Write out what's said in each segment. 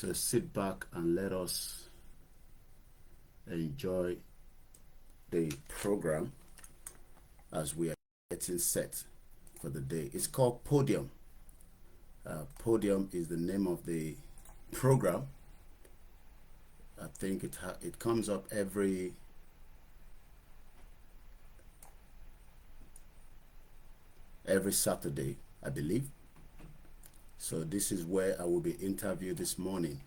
So sit back and let us enjoy the program as we are getting set for the day. It's called Podium. Podium is the name of the program. I think it comes up every Saturday, I believe. So this is where I will be interviewed this morning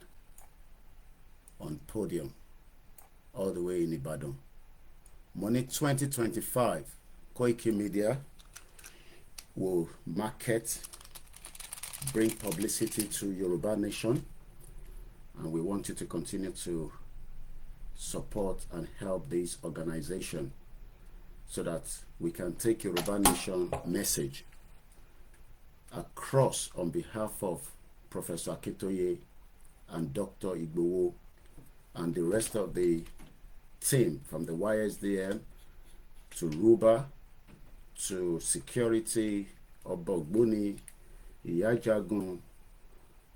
on Podium, all the way in Ibadan. Money 2025, Koikimedia will market, bring publicity to Yoruba Nation, and we want you to continue to support and help this organization so that we can take Yoruba Nation message across on behalf of Professor Akintoye and Dr. Igbowo and the rest of the team, from the YSDM to Ruba to Security, Obogbuni, Iyajagun,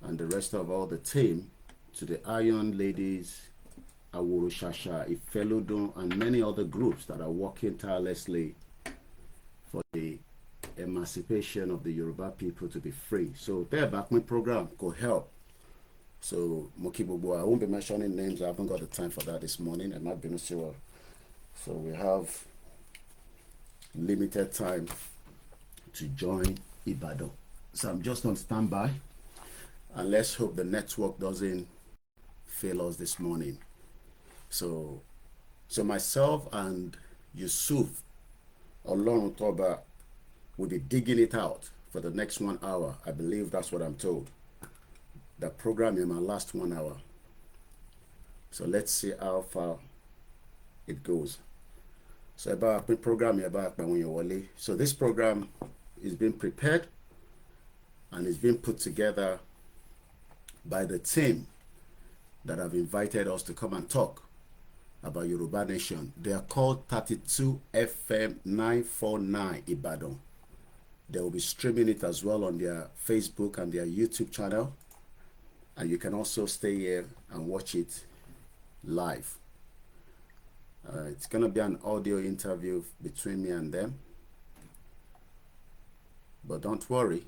and the rest of all the team, to the Iron Ladies, Awuru Shasha, Ifelodun, and many other groups that are working tirelessly for the emancipation of the Yoruba people to be free. So their backman program could help. So Mokibubu, I won't be mentioning names. I haven't got the time for that this morning. I might be not sure. So we have limited time to join Ibadan. So I'm just on standby, and let's hope the network doesn't fail us this morning. So myself and Yusuf Olorun Toba will be digging it out for the next 1 hour. I believe that's what I'm told. The program in my last 1 hour. So let's see how far it goes. So about the program about Wale. So this program is being prepared and is being put together by the team that have invited us to come and talk about Yoruba Nation. They are called 32 FM 949 Ibadan. They will be streaming it as well on their Facebook and their YouTube channel. And you can also stay here and watch it live. It's going to be an audio interview between me and them. But don't worry,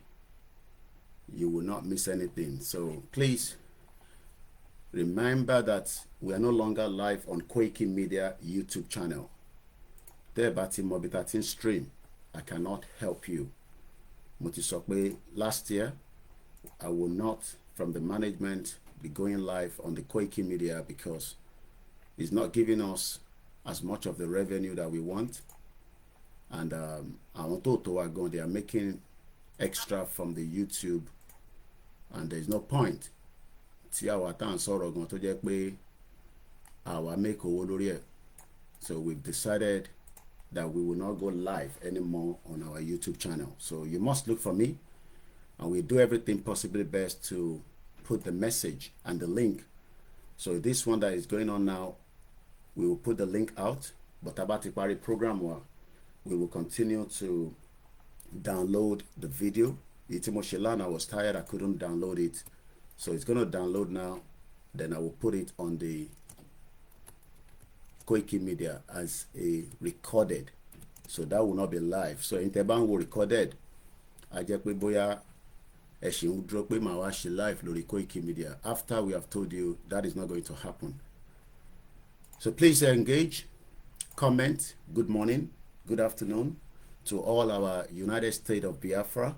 you will not miss anything. So please remember that we are no longer live on Koikimedia YouTube channel. There, but in Mobitatin stream, I cannot help you. Mutisokwe, last year, I will not, from the management, be going live on the Koikimedia because it's not giving us as much of the revenue that we want. And I want to go, they are making extra from the YouTube, and there's no point. So we've decided that we will not go live anymore on our YouTube channel. So you must look for me, and we do everything possibly best to put the message and the link. So this one that is going on now, we will put the link out, but about the party program, we will continue to download the video. I was tired, I couldn't download it. So it's going to download now. Then I will put it on the Koikimedia as a recorded. So that will not be live. So in Teban will recorded. I just put boya Eshin drop my washi live lori Koikimedia. After we have told you that is not going to happen. So please engage, comment, good morning, good afternoon to all our United States of Biafra,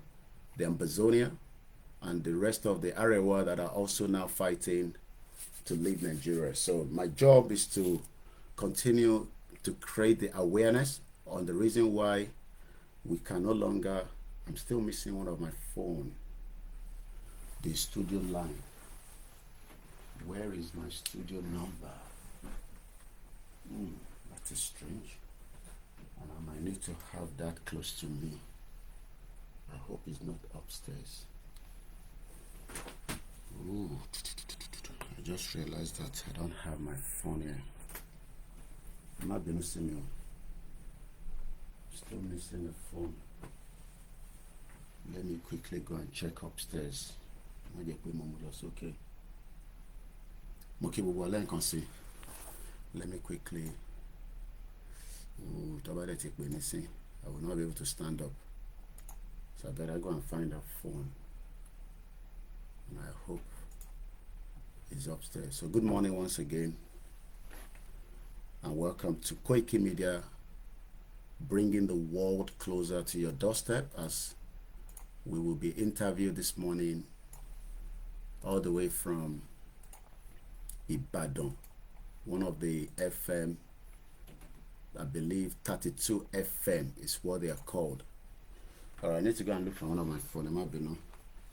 the Amazonia, and the rest of the Arewa that are also now fighting to leave Nigeria. So my job is to continue to create the awareness on the reason why we can no longer, I'm still missing one of my phone, the studio line. Where is my studio number? That is strange. And I might need to have that close to me. I hope it's not upstairs. Ooh. I just realized that I don't have my phone here. I'm not going to see me. Still missing the phone. Let me quickly go and check upstairs. Okay. Moki Buwale can see. Let me quickly. I will not be able to stand up. So I better go and find a phone. And I hope it's upstairs. So good morning once again. And welcome to Koikimedia, bringing the world closer to your doorstep, as we will be interviewed this morning all the way from Ibadan, one of the FM, I believe 32 FM is what they are called. All right, I need to go and look for one of my phone. I might be no.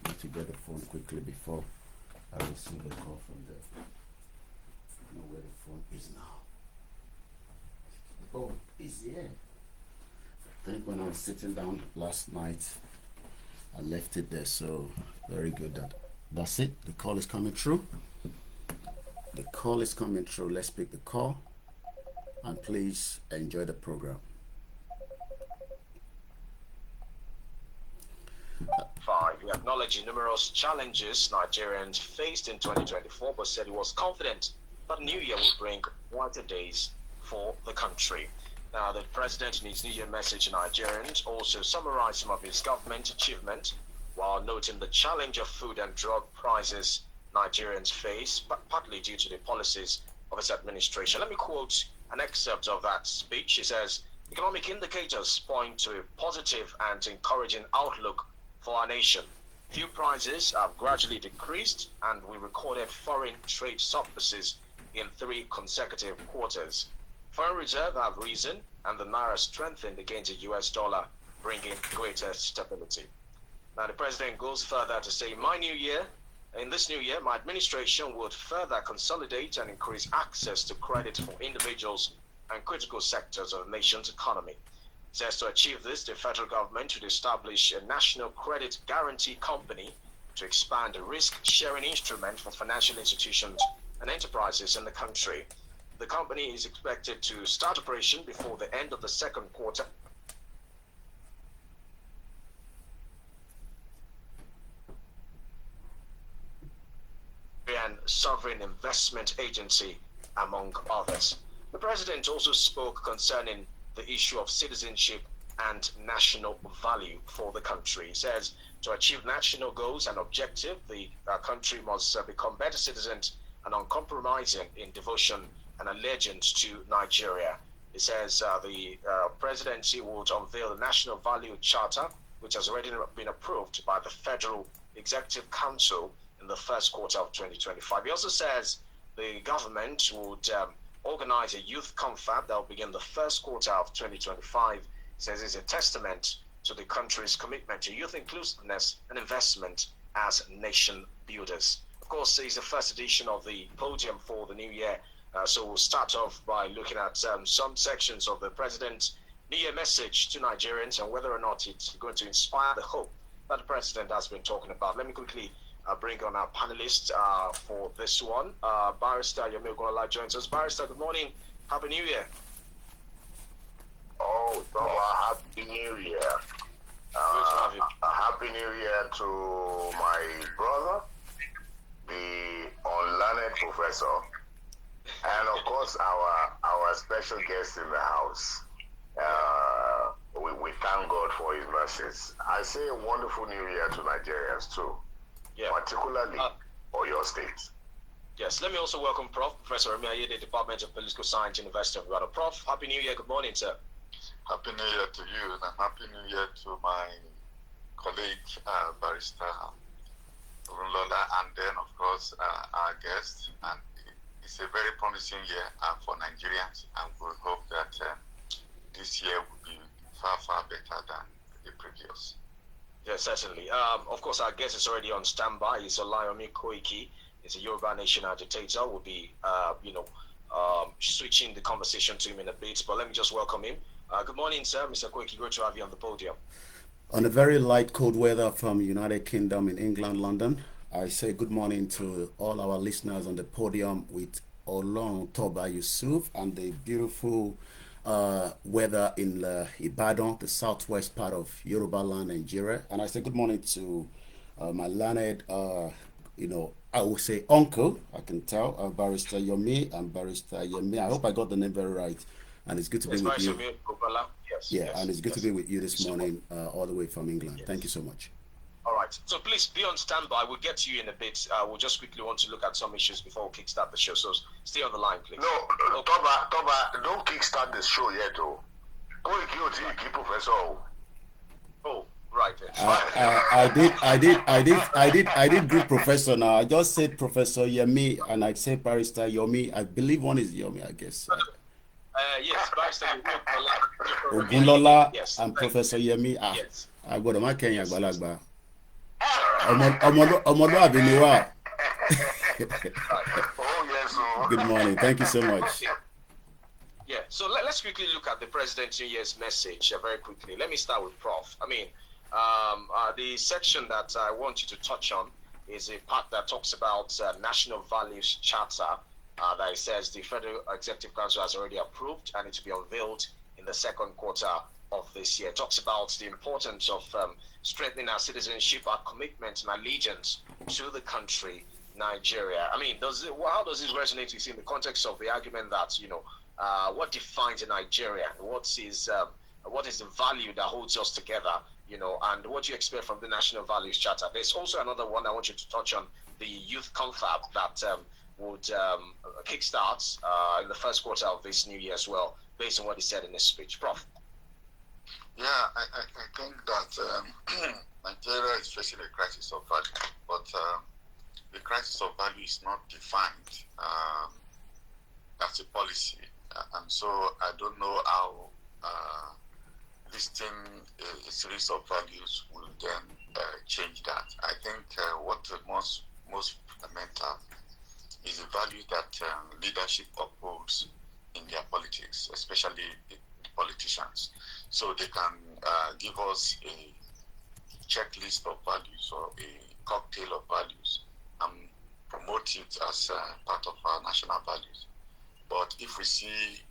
I need to get the phone quickly before I receive a call from there. I know where the phone is now. Oh, it's here. I think when I was sitting down last night, I left it there. So very good. That's it. The call is coming through. The call is coming through. Let's pick the call. And please enjoy the program. He acknowledged numerous challenges Nigerians faced in 2024, but said he was confident that the new year will bring brighter days for the country. Now, the president in his New Year message to Nigerians also summarized some of his government achievements while noting the challenge of food and drug prices Nigerians face, but partly due to the policies of his administration. Let me quote an excerpt of that speech. He says, "Economic indicators point to a positive and encouraging outlook for our nation. Fuel prices have gradually decreased, and we recorded foreign trade surpluses in 3 consecutive quarters. Foreign reserves have risen, and the naira strengthened against the US dollar, bringing greater stability." Now, the president goes further to say, in this new year, my administration would further consolidate and increase access to credit for individuals and critical sectors of the nation's economy. It says to achieve this, the federal government should establish a national credit guarantee company to expand the risk-sharing instrument for financial institutions and enterprises in the country. The company is expected to start operation before the end of the second quarter. And Sovereign Investment Agency, among others. The president also spoke concerning the issue of citizenship and national value for the country. He says to achieve national goals and objectives, the country must become better citizens and uncompromising in devotion and allegiance to Nigeria. He says the presidency would unveil the National Value Charter, which has already been approved by the Federal Executive Council in the first quarter of 2025. He also says the government would organize a youth confab that will begin the first quarter of 2025. He says it's a testament to the country's commitment to youth inclusiveness and investment as nation builders. Of course, it's the first edition of the podium for the new year. So we'll start off by looking at some sections of the president's New Year message to Nigerians and whether or not it's going to inspire the hope that the president has been talking about. Let me quickly bring on our panelists for this one. Barrister Yomi Ogunlola joins us. Barrister, good morning. Happy New Year. Oh, Happy New Year. Good to have you. Happy New Year to my brother, the unlearned professor, and of course our special guest in the house. We thank God for his mercies. I say a wonderful New Year to Nigerians too. Yeah. Particularly for your state. Yes, let me also welcome Prof. Professor Remi Ayade, Department of Political Science, University of Ibadan. Prof, Happy New Year. Good morning, sir. Happy New Year to you, and Happy New Year to my colleague, Barrister Ogunlola, and then, of course, our guest. And it's a very promising year for Nigerians, and we hope that this year will be far, far better than the previous. Yes, certainly. Of course, our guest is already on standby. It's OLAYOMI KOIKI. It's a Yoruba nation agitator. We'll be, switching the conversation to him in a bit. But let me just welcome him. Good morning, sir. Mr. KOIKI, good to have you on the podium. On a very light, cold weather from United Kingdom in England, London, I say good morning to all our listeners on the podium with Olong Toba Yusuf and the beautiful weather in Ibadan, the southwest part of Yoruba land, Nigeria. And I say good morning to my learned, I will say uncle, I can tell, Barrister Yomi and Barrister Yemi. I hope I got the name very right. And it's good to be with you. Yes, yeah, and it's good to be with you this morning, all the way from England. Yes. Thank you so much. All right. So please be on standby. We'll get to you in a bit. We'll just quickly want to look at some issues before we kickstart the show. So stay on the line, please. No, Toba, don't kickstart the show yet, though. Koiki, Professor. Oh, right. I did greet Professor now. I just said Professor Yemi and I said Barrister Yomi. I believe one is Yomi, I guess. Yes, Barrister Ogunlola yes, and Professor Yemi. Yes. I got my Kenya Balagba. Omoluabi ni wa. Oh, yes. Good morning. Thank you so much. Yeah, so let's quickly look at the President's New Year's message very quickly. Let me start with Prof. I mean, the section that I want you to touch on is a part that talks about National Values Charter that it says the Federal Executive Council has already approved and it will be unveiled in the second quarter of this year. It talks about the importance of strengthening our citizenship, our commitment and allegiance to the country, Nigeria. I mean, how does this resonate with you in the context of the argument that, you know, what defines a Nigerian? What is the value that holds us together? You know, and what do you expect from the National Values Charter? There's also another one I want you to touch on, the youth confab that would kickstart in the first quarter of this new year as well, based on what he said in his speech. Prof. Yeah, I think that Nigeria is facing a crisis of value, but the crisis of value is not defined as a policy. And so I don't know how listing a series of values will then change that. I think what the most fundamental is the value that leadership upholds in their politics, especially the politicians. So they can give us a checklist of values or a cocktail of values and promote it as part of our national values. But if we see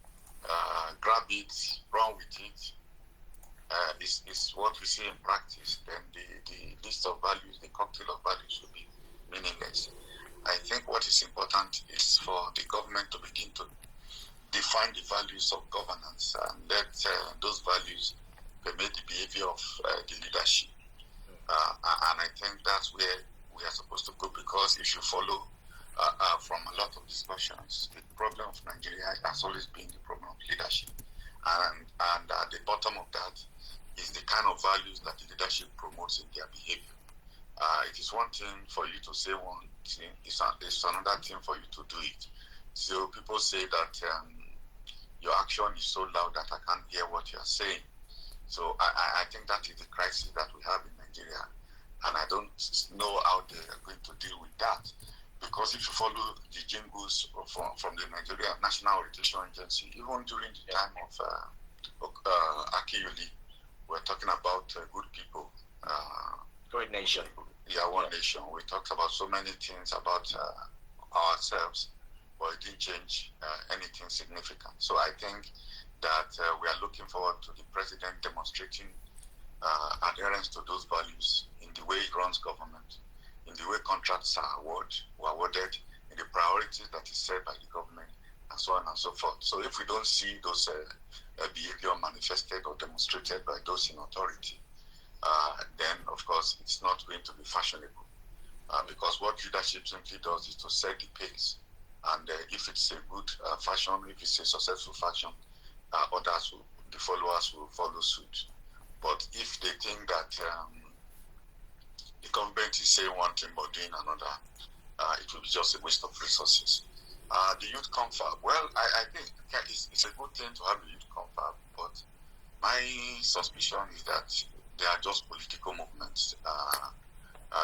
grab it, run with it, is what we see in practice, then the list of values, the cocktail of values will be meaningless. I think what is important is for the government to begin to define the values of governance and let those values permit the behavior of the leadership. And I think that's where we are supposed to go, because if you follow from a lot of discussions, the problem of Nigeria has always been the problem of leadership. And at the bottom of that is the kind of values that the leadership promotes in their behavior. It is one thing for you to say one thing, it's another thing for you to do it. So people say that your action is so loud that I can't hear what you are saying. So I think that is the crisis that we have in Nigeria. And I don't know how they are going to deal with that. Because if you follow the jingles from the Nigeria National Orientation Agency, even during the time of Akiyuli, we're talking about good people. Great nation. Yeah, one nation. We talked about so many things about ourselves, but it didn't change anything significant. So I think that we are looking forward to the president demonstrating adherence to those values in the way he runs government, in the way contracts are awarded, in the priorities that is set by the government, and so on and so forth. So if we don't see those behavior manifested or demonstrated by those in authority, then of course it's not going to be fashionable. Because what leadership simply does is to set the pace. And if it's a good fashion, if it's a successful fashion, the followers will follow suit. But if they think that the government is saying one thing but doing another, it will be just a waste of resources. The youth confab, well, I think it's a good thing to have a youth confab, but my suspicion is that they are just political movements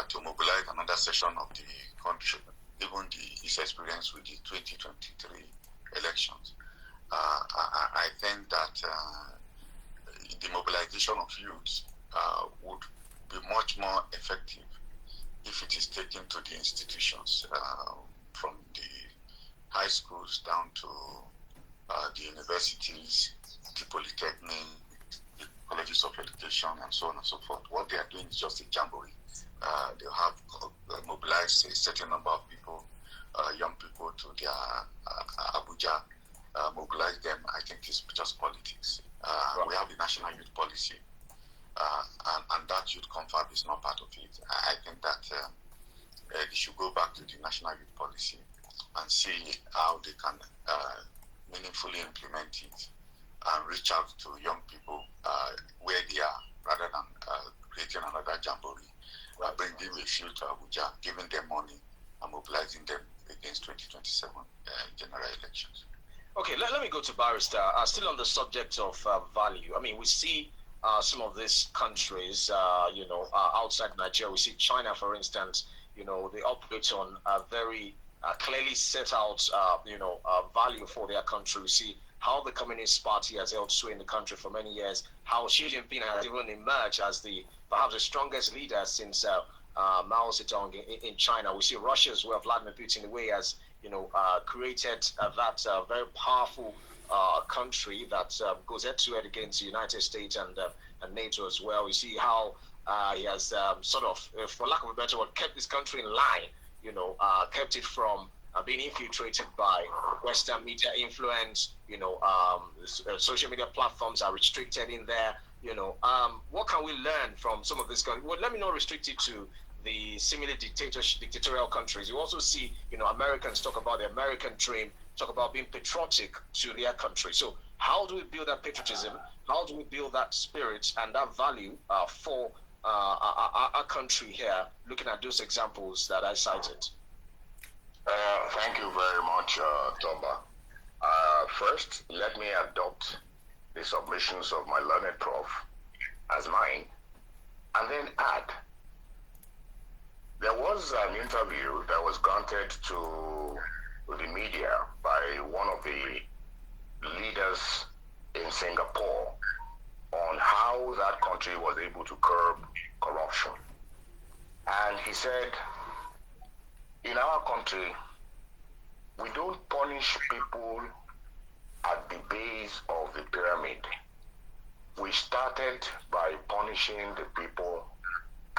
to mobilize another session of the country, even his experience with the 2023 elections. I think that the mobilization of youth would be much more effective if it is taken to the institutions, from the high schools down to the universities, the polytechnic, the colleges of education, and so on and so forth. What they are doing is just a jamboree. they have mobilized a certain number of people, young people, to their Abuja, mobilize them. I think it's just politics. We have the national youth policy, and that youth confab is not part of it. I think that they should go back to the national youth policy and see how they can meaningfully implement it and reach out to young people where they are, rather than creating another jamboree, bringing a few to Abuja, giving them money and mobilizing them against 2027 general elections. Okay, let me go to Barrister. Still on the subject of value. I mean, we see some of these countries, outside Nigeria. We see China, for instance. They operate on a very clearly set out, value for their country. We see how the Communist Party has held sway in the country for many years, how Xi Jinping has even emerged as perhaps the strongest leader since Mao Zedong in China. We see Russia as well, Vladimir Putin, the way has created that very powerful country that goes head-to-head against the United States and NATO as well. We see how he has sort of, for lack of a better word, kept this country in line, kept it from being infiltrated by Western media influence. Social media platforms are restricted in there. What can we learn from some of this country? Well, let me not restrict it to the similar dictatorial countries. You also see, Americans talk about the American dream, talk about being patriotic to their country. So how do we build that patriotism? How do we build that spirit and that value for our country here, looking at those examples that I cited? Thank you very much, Tomba. First, let me adopt the submissions of my learned Prof as mine, and then add. There was an interview that was granted to the media by one of the leaders in Singapore on how that country was able to curb corruption. And he said, in our country, we don't punish people at the base of the pyramid. We started by punishing the people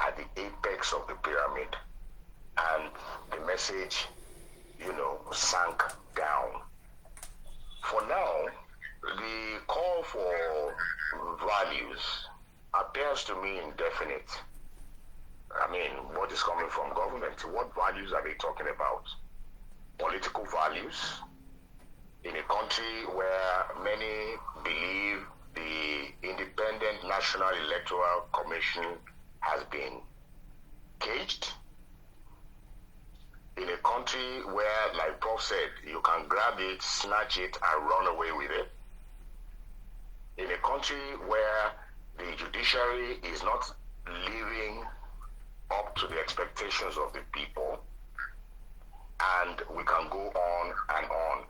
at the apex of the pyramid, and the message, sank down. For now, the call for values appears to me indefinite. I mean, what is coming from government? What values are they talking about? Political values? In a country where many believe the Independent National Electoral Commission has been caged? In a country where, like Prof said, you can grab it, snatch it, and run away with it? In a country where the judiciary is not living up to the expectations of the people, and we can go on and on.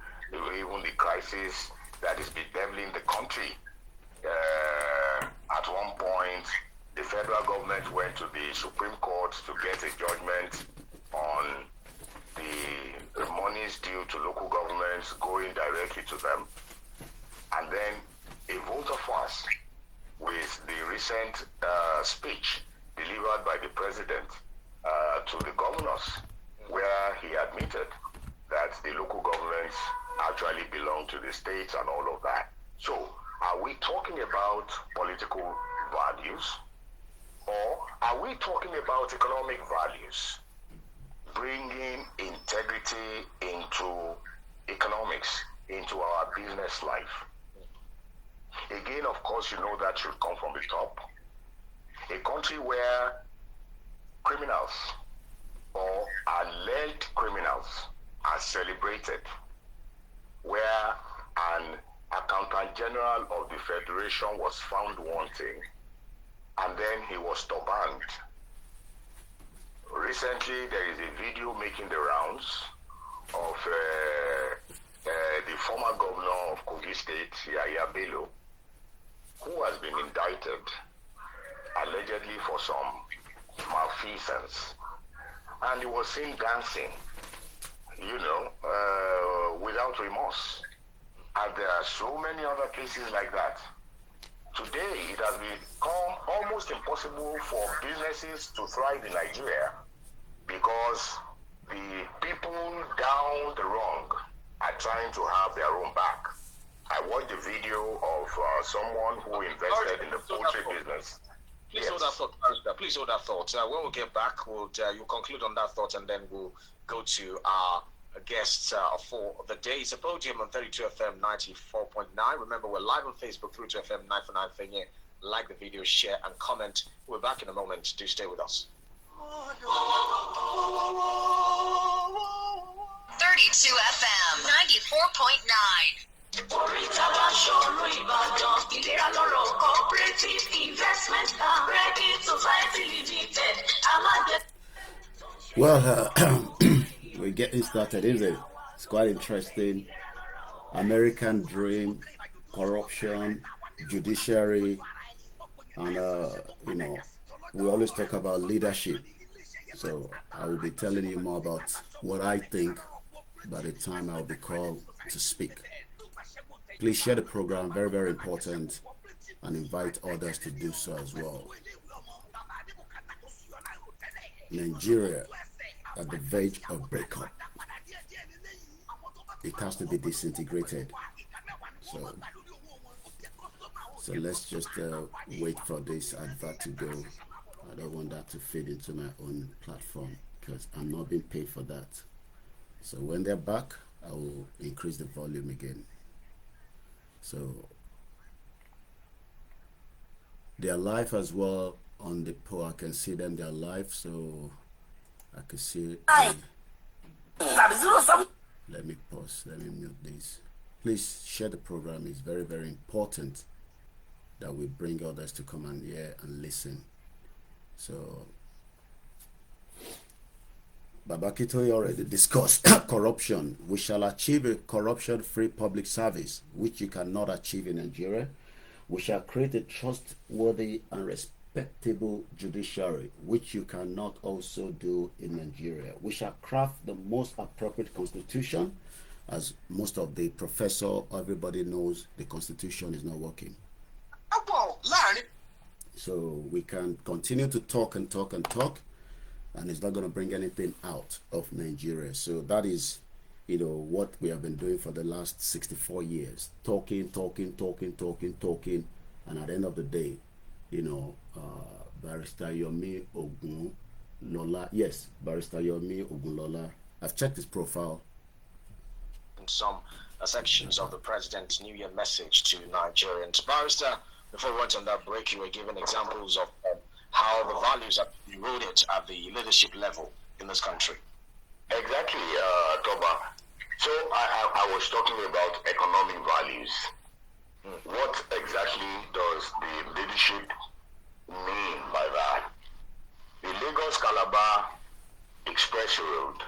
Even the crisis that is bedeviling the country. At one point, the federal government went to the Supreme Court to get a judgment on the monies due to local governments going directly to them. And then a vote of force with the recent speech delivered by the president to the governors, where he admitted that the local governments actually belong to the states and all of that. So, are we talking about political values, or are we talking about economic values? Bringing integrity into economics, into our business life. Again, of course, that should come from the top. A country where criminals or alleged criminals are celebrated, where an accountant general of the Federation was found wanting, and then he was turbaned. Recently, there is a video making the rounds of the former governor of Kogi State, Ayade, who has been indicted allegedly for some malfeasance. And he was seen dancing, without remorse. And there are so many other cases like that. Today, it has become almost impossible for businesses to thrive in Nigeria because the people down the wrong are trying to have their own back. I watched the video of someone who invested in the poultry business. Please hold that thought, Barrister. Please hold that thought. When we get back, you'll conclude on that thought, and then we'll go to our guests for the day. It's a podium on 32 FM 94.9. Remember, we're live on Facebook through to FM 949 Fenye. Like the video, share, and comment. We're back in a moment. Do stay with us. 32 FM 94.9. Well, we're getting started, isn't it? It's quite interesting. American dream, corruption, judiciary, and you know, we always talk about leadership. So I will be telling you more about what I think by the time I'll be called to speak. Please share the program, very, very important, and invite others to do so as well. Nigeria at the verge of breakup. It has to be disintegrated. So let's just wait for this advert to go. I don't want that to feed into my own platform because I'm not being paid for that. So when they're back, I will increase the volume again. So their life as well on the poll, I can see them, their life, so I can see. Let me pause, let me mute this. Please share the program. It's very, very important that we bring others to come and hear and listen. So Babakito already discussed corruption. We shall achieve a corruption-free public service, which you cannot achieve in Nigeria. We shall create a trustworthy and respectable judiciary, which you cannot also do in Nigeria. We shall craft the most appropriate constitution, as most of the professor, everybody knows the constitution is not working. So we can continue to talk and talk and talk, and it's not going to bring anything out of Nigeria. So that is, you know, what we have been doing for the last 64 years. Talking, and at the end of the day, you know, Barrister Yomi Ogunlola, yes, Barrister Yomi Ogunlola, I've checked his profile. In some sections of the President's New Year message to Nigerians. Barrister, before we went on that break, you were giving examples of how the values are eroded at the leadership level in this country. Exactly, Toba. So I was talking about economic values. What exactly does the leadership mean by that? The Lagos-Calabar Express Road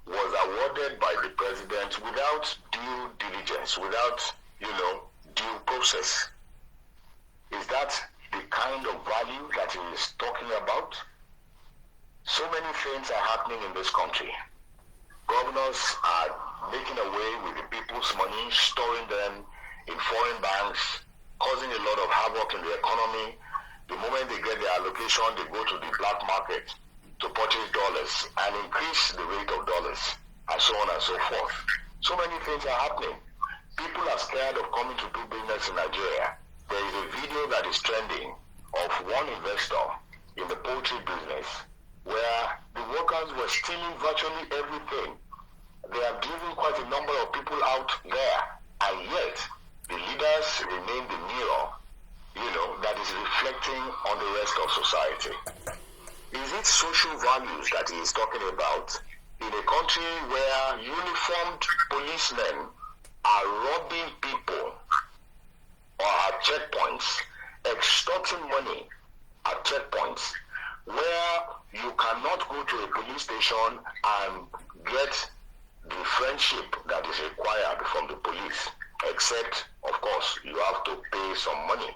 was awarded by the president without due diligence, without, you know, due process. Is that the kind of value that he is talking about? So many things are happening in this country. Governors are making away with the people's money, storing them in foreign banks, causing a lot of havoc in the economy. The moment they get their allocation, they go to the black market to purchase dollars and increase the rate of dollars, and so on and so forth. So many things are happening. People are scared of coming to do business in Nigeria. There is a video that is trending of one investor in the poultry business where the workers were stealing virtually everything. They have driven quite a number of people out there, and yet the leaders remain the mirror, you know, that is reflecting on the rest of society. Is it social values that he is talking about in a country where uniformed policemen are robbing people or at checkpoints, extorting money at checkpoints, where you cannot go to a police station and get the friendship that is required from the police, except, of course, you have to pay some money.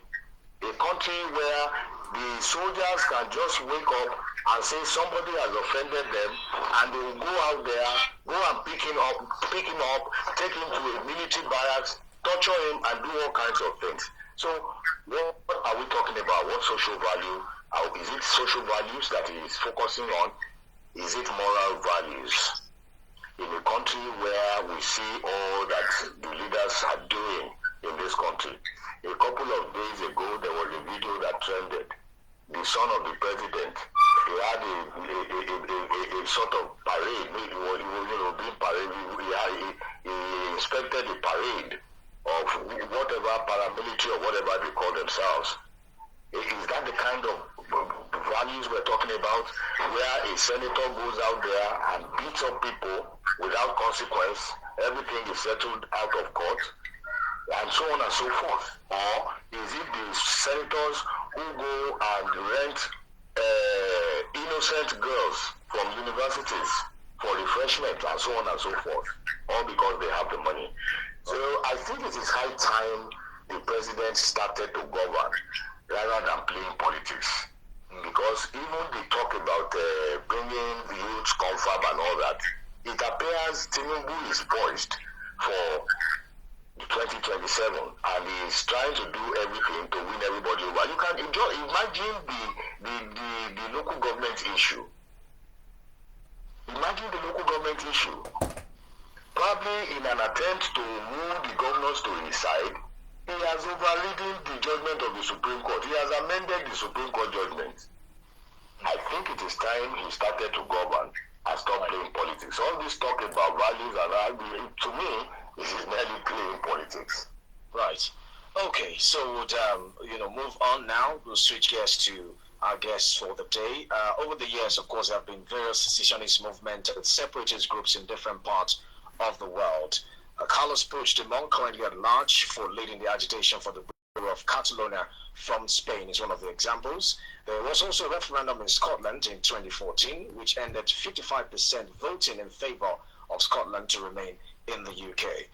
A country where the soldiers can just wake up and say somebody has offended them, and they will go out there, go and pick him up, take him to a military barracks, torture him, and do all kinds of things. So What are we talking about? What social value? Is it social values that he is focusing on? Is it moral values? In a country where we see all that the leaders are doing in this country. A couple of days ago, there was a video that trended. The son of the president, he had a sort of parade. He was being parade. He inspected the parade of whatever paramilitary or whatever they call themselves. Is that the kind of values we're talking about, where a senator goes out there and beats up people without consequence, everything is settled out of court, and so on and so forth? Or is it the senators who go and rent innocent girls from universities for refreshment and so on and so forth, all because they have the money? So I think it is high time the president started to govern rather than playing politics. Because even they talk about bringing the youth confab and all that, it appears Tinubu is poised for 2027 and he is trying to do everything to win everybody over. You can imagine the local government issue. Imagine the local government issue. Probably in an attempt to move the governors to his side, he has overridden the judgment of the Supreme Court. He has amended the Supreme Court judgment. I think it is time he started to govern and stop playing politics. All this talk about values and arguing, to me, this is merely playing politics. Right. Okay, so we'll move on now. We'll switch gears to our guests for the day. Over the years, of course, there have been various secessionist movements and separatist groups in different parts of the world. Carlos Puigdemont, currently at large for leading the agitation for the Bureau of Catalonia from Spain, is one of the examples. There was also a referendum in Scotland in 2014, which ended 55% voting in favor of Scotland to remain in the UK.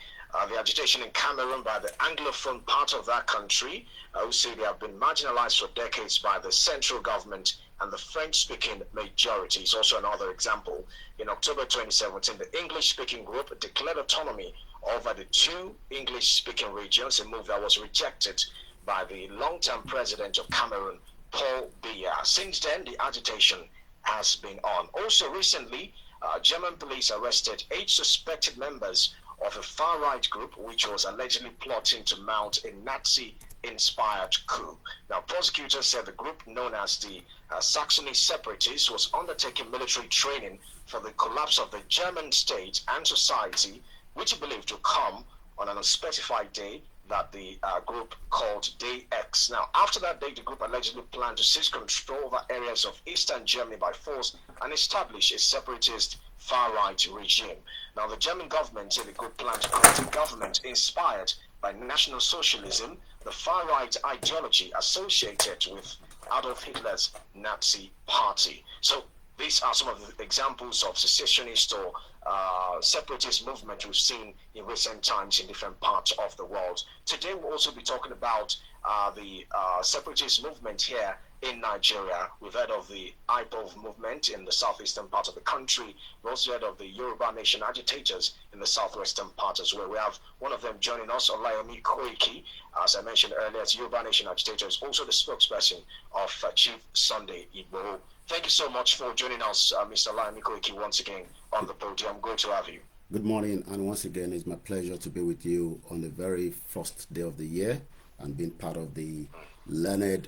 The agitation in Cameroon by the Anglophone part of that country, who say they have been marginalized for decades by the central government and the French-speaking majority, is also another example. In October 2017, the English-speaking group declared autonomy over the two English-speaking regions, a move that was rejected by the long-term president of Cameroon, Paul Biya. Since then, the agitation has been on. Also recently, German police arrested 8 suspected members of a far-right group which was allegedly plotting to mount a Nazi-inspired coup. Now, prosecutors said the group known as the Saxony Separatists was undertaking military training for the collapse of the German state and society, which he believed to come on an unspecified day that the group called Day X. Now, after that day, the group allegedly planned to seize control over areas of eastern Germany by force and establish a separatist far-right regime. Now, the German government said the group planned to create a government inspired by National Socialism, the far-right ideology associated with Adolf Hitler's Nazi party. So these are some of the examples of secessionist or separatist movement we've seen in recent times in different parts of the world. Today we'll also be talking about the separatist movement here in Nigeria. We've heard of the IPOV movement in the southeastern part of the country. We've also heard of the Yoruba Nation agitators in the southwestern part as well. We have one of them joining us, OLAYOMI KOIKI. As I mentioned earlier, as Yoruba Nation agitator, is also the spokesperson of Chief Sunday Igboho. Thank you so much for joining us, Mr. OLAYOMI KOIKI, once again on the podium. Good to have you. Good morning, and once again, it's my pleasure to be with you on the very first day of the year and being part of the learned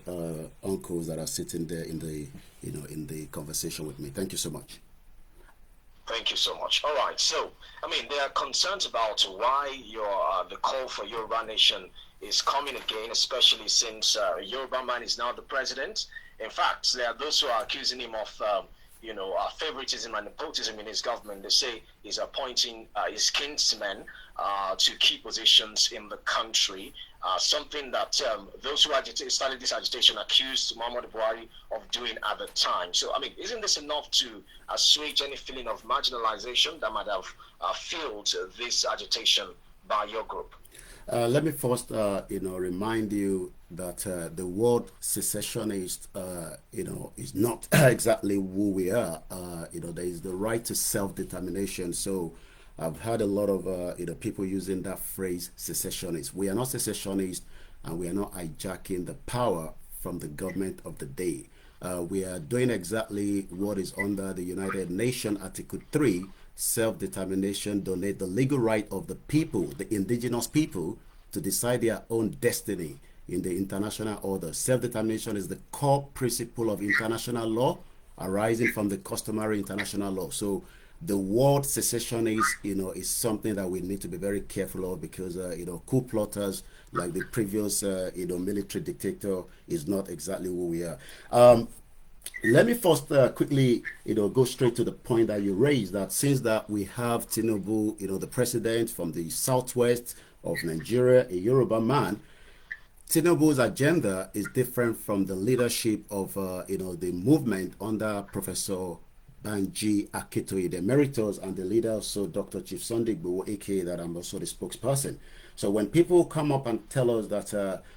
uncles that are sitting there in the in the conversation with me. Thank you so much. Thank you so much. All right, so I mean, there are concerns about why the call for Yoruba Nation is coming again, especially since Yoruba man is now the president. In fact, there are those who are accusing him of favoritism and nepotism in his government. They say he's appointing his kinsmen to key positions in the country. Something that those who started this agitation accused Muhammadu Buhari of doing at the time. So, I mean, isn't this enough to assuage any feeling of marginalization that might have fueled this agitation by your group? Let me first, remind you that the word secessionist, is not exactly who we are. There is the right to self-determination. So I've heard a lot of, people using that phrase secessionist. We are not secessionists. and we are not hijacking the power from the government of the day. We are doing exactly what is under the United Nations Article 3, self-determination, donate the legal right of the people, the indigenous people, to decide their own destiny in the international order. Self-determination is the core principle of international law arising from the customary international law. So the word secession is something that we need to be very careful of, because coup plotters like the previous military dictator is not exactly who we are. Let me first quickly go straight to the point that you raised, that since that we have Tinubu, the president from the southwest of Nigeria, a Yoruba man, Tinubu's agenda is different from the leadership of the movement under Professor Banji Akintoye, the emeritus, and the leader also Dr. Chief Sunday Igboho, aka that I'm also the spokesperson. So when people come up and tell us that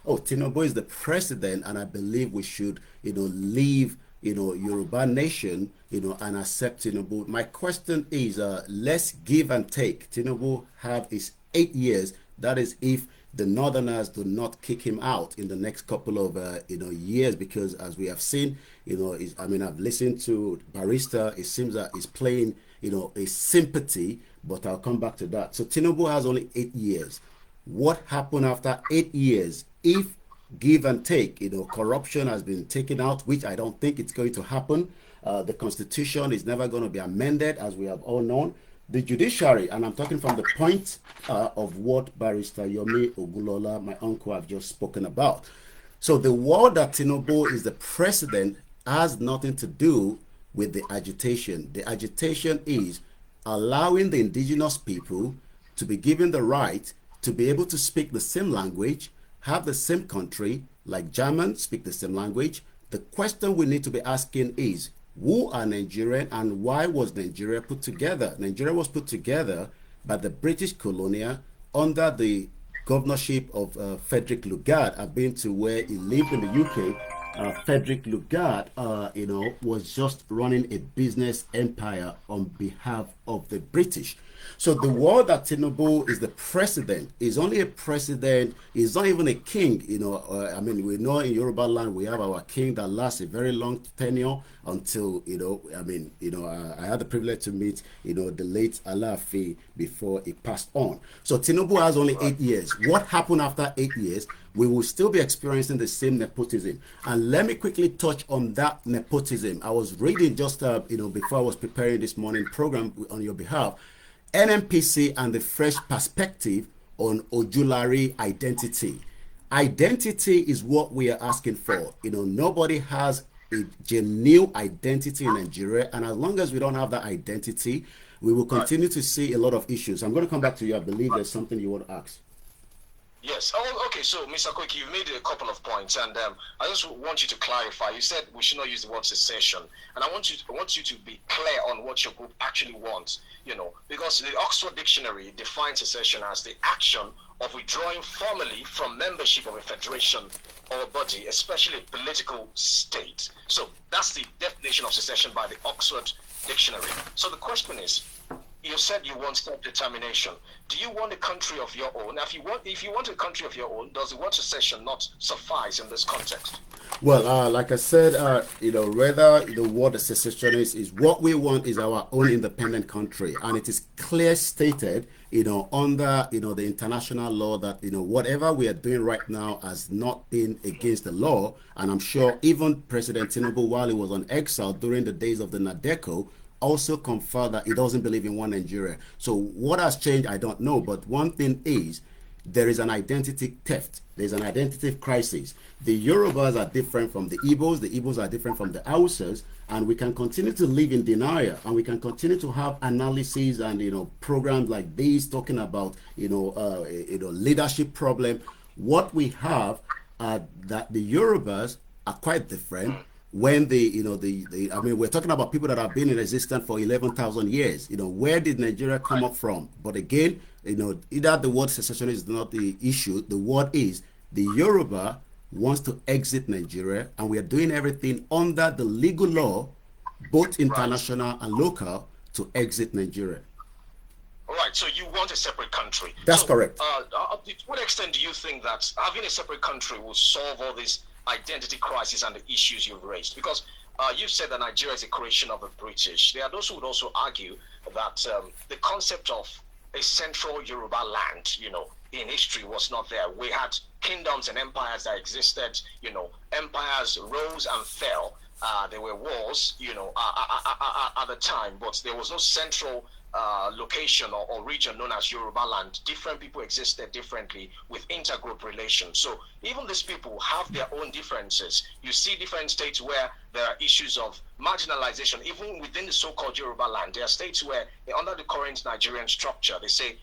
Tinubu is the president, and I believe we should leave Yoruba nation and accept Tinubu, my question is, let's give and take. Tinubu have his 8 years. That is if the Northerners do not kick him out in the next couple of years, because as we have seen, I've listened to Barrister. It seems that he's playing a sympathy, but I'll come back to that. So Tinubu has only 8 years. What happened after 8 years? If give and take, corruption has been taken out, which I don't think it's going to happen. The Constitution is never going to be amended, as we have all known. The judiciary, and I'm talking from the point of what Barrister Yomi Ogunlola, my uncle, have just spoken about. So the word that Tinubu is the president has nothing to do with the agitation. The agitation is allowing the indigenous people to be given the right to be able to speak the same language, have the same country, like Germans speak the same language. The question we need to be asking is, who are Nigerian and why was Nigeria put together? Nigeria was put together by the British colonial under the governorship of Frederick Lugard. I've been to where he lived in the UK. Frederick Lugard, was just running a business empire on behalf of the British. So the word that Tinubu is the president is only a president. He's not even a king. We know in Yoruba land we have our king that lasts a very long tenure until I had the privilege to meet the late Alaafin before he passed on. So Tinubu has only 8 years. What happened after 8 years? We will still be experiencing the same nepotism. And let me quickly touch on that nepotism. I was reading just before I was preparing this morning program on your behalf, NMPC and the fresh perspective on Ojulari identity. Identity is what we are asking for. Nobody has a genuine identity in Nigeria, and as long as we don't have that identity, we will continue to see a lot of issues. I'm going to come back to you. I believe there's something you want to ask. Yes. Oh, okay. So, Mr. Koiki, you've made a couple of points, and I just want you to clarify. You said we should not use the word secession, and I want you to be clear on what your group actually wants. Because the Oxford Dictionary defines secession as the action of withdrawing formally from membership of a federation or body, especially a political state. So that's the definition of secession by the Oxford Dictionary. So the question is, you said you want self-determination. Do you want a country of your own? Now, if you want a country of your own, does the word secession not suffice in this context? Well, like I said, whether what the secession is what we want is our own independent country, and it is clear stated, under the international law that whatever we are doing right now has not been against the law, and I'm sure even President Tinubu, while he was on exile during the days of the Nadeco, also confirmed that he doesn't believe in one Nigeria. So what has changed, I don't know, but one thing is there is an identity theft. There's an identity crisis. The Yorubas are different from the Igbos are different from the Hausas, and we can continue to live in denial, and we can continue to have analyses and programs like these talking about leadership problem. What we have are that the Yorubas are quite different. When we're talking about people that have been in existence for 11,000 years. Where did Nigeria come up from? But again, either the word secession is not the issue. The word is the Yoruba wants to exit Nigeria, and we are doing everything under the legal law, both international and local, to exit Nigeria. All right, so you want a separate country. That's so, correct. To what extent do you think that having a separate country will solve all these identity crises and the issues you've raised? Because you said that Nigeria is a creation of the British. There are those who would also argue that the concept of a central Yoruba land, in history was not there. We had kingdoms and empires that existed, empires rose and fell. There were wars, at the time, but there was no central location or region known as Yoruba land. Different people existed differently with intergroup relations. So even these people have their own differences. You see different states where there are issues of marginalization, even within the so-called Yoruba land. There are states where, under the current Nigerian structure, they say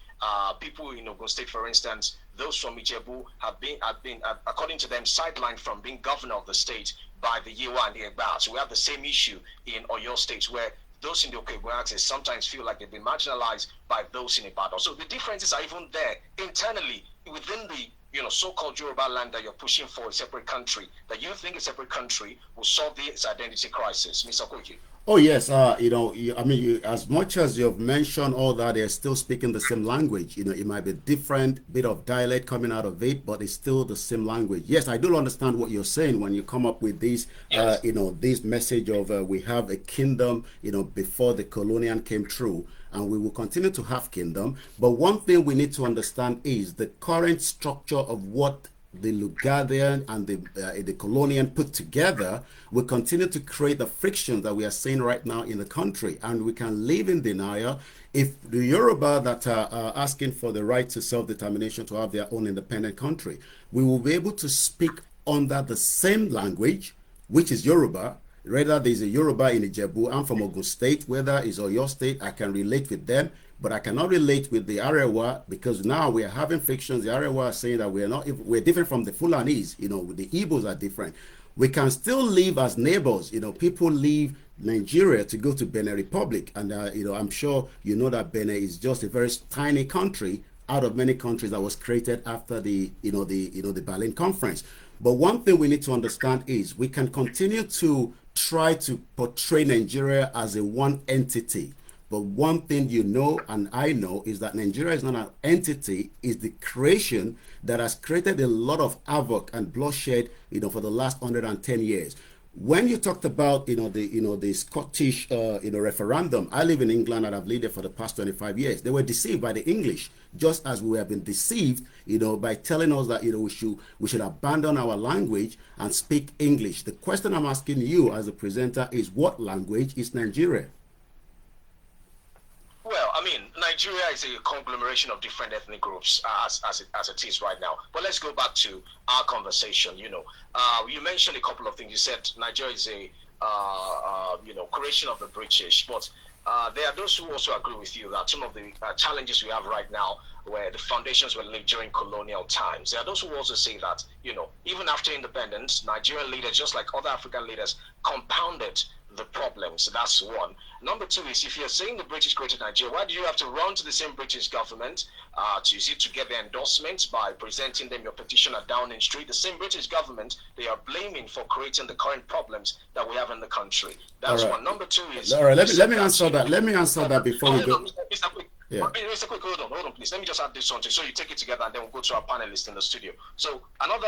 people in Ogun State, for instance, those from Ijebu have been, according to them, sidelined from being governor of the state by the Yewa and the Egba. So we have the same issue in Oyo State, where those in the Okegwe axis sometimes feel like they've been marginalized by those in Ibadan. So the differences are even there internally within the so-called Yoruba land that you're pushing for a separate country, that you think a separate country will solve this identity crisis. Mr. Koiki. Oh yes, as much as you've mentioned all that, they're still speaking the same language. It might be different bit of dialect coming out of it, but it's still the same language. Yes, I do understand what you're saying when you come up with this, yes. This message of we have a kingdom, before the colonial came through, and we will continue to have kingdom. But one thing we need to understand is the current structure of what the Lugarian and the colonial put together will continue to create the friction that we are seeing right now in the country, and we can live in denial if the Yoruba that are asking for the right to self-determination to have their own independent country, we will be able to speak under the same language, which is Yoruba. Whether there's a Yoruba in Ijebu, I'm from Ogun State, whether it's Oyo State, I can relate with them. But I cannot relate with the Arewa, because now we are having frictions. The Arewa are saying that we're different from the Fulanis. The Igbos are different. We can still live as neighbors. People leave Nigeria to go to Benin Republic, and I'm sure that Benin is just a very tiny country out of many countries that was created after the Berlin Conference. But one thing we need to understand is we can continue to try to portray Nigeria as a one entity. But one thing and I know is that Nigeria is not an entity, it's the creation that has created a lot of havoc and bloodshed, for the last 110 years. When you talked about, the Scottish, referendum, I live in England and I've lived there for the past 25 years. They were deceived by the English, just as we have been deceived, by telling us that, we should abandon our language and speak English. The question I'm asking you as a presenter is, what language is Nigeria? Well, Nigeria is a conglomeration of different ethnic groups as it is right now. But let's go back to our conversation. You mentioned a couple of things. You said Nigeria is a creation of the British, but there are those who also agree with you that some of the challenges we have right now, where the foundations were laid during colonial times, there are those who also say that even after independence, Nigerian leaders, just like other African leaders, compounded the problems. That's one. Number two is, if you're saying the British created Nigeria, why do you have to run to the same British government to get their endorsement by presenting them your petition at Downing Street? The same British government they are blaming for creating the current problems that we have in the country. That's one. Number two is... All right, let me answer that. Let me answer that before we go. Yeah. Mr. Quick, hold on, please. Let me just add this on to so you take it together, and then we'll go to our panelists in the studio. So another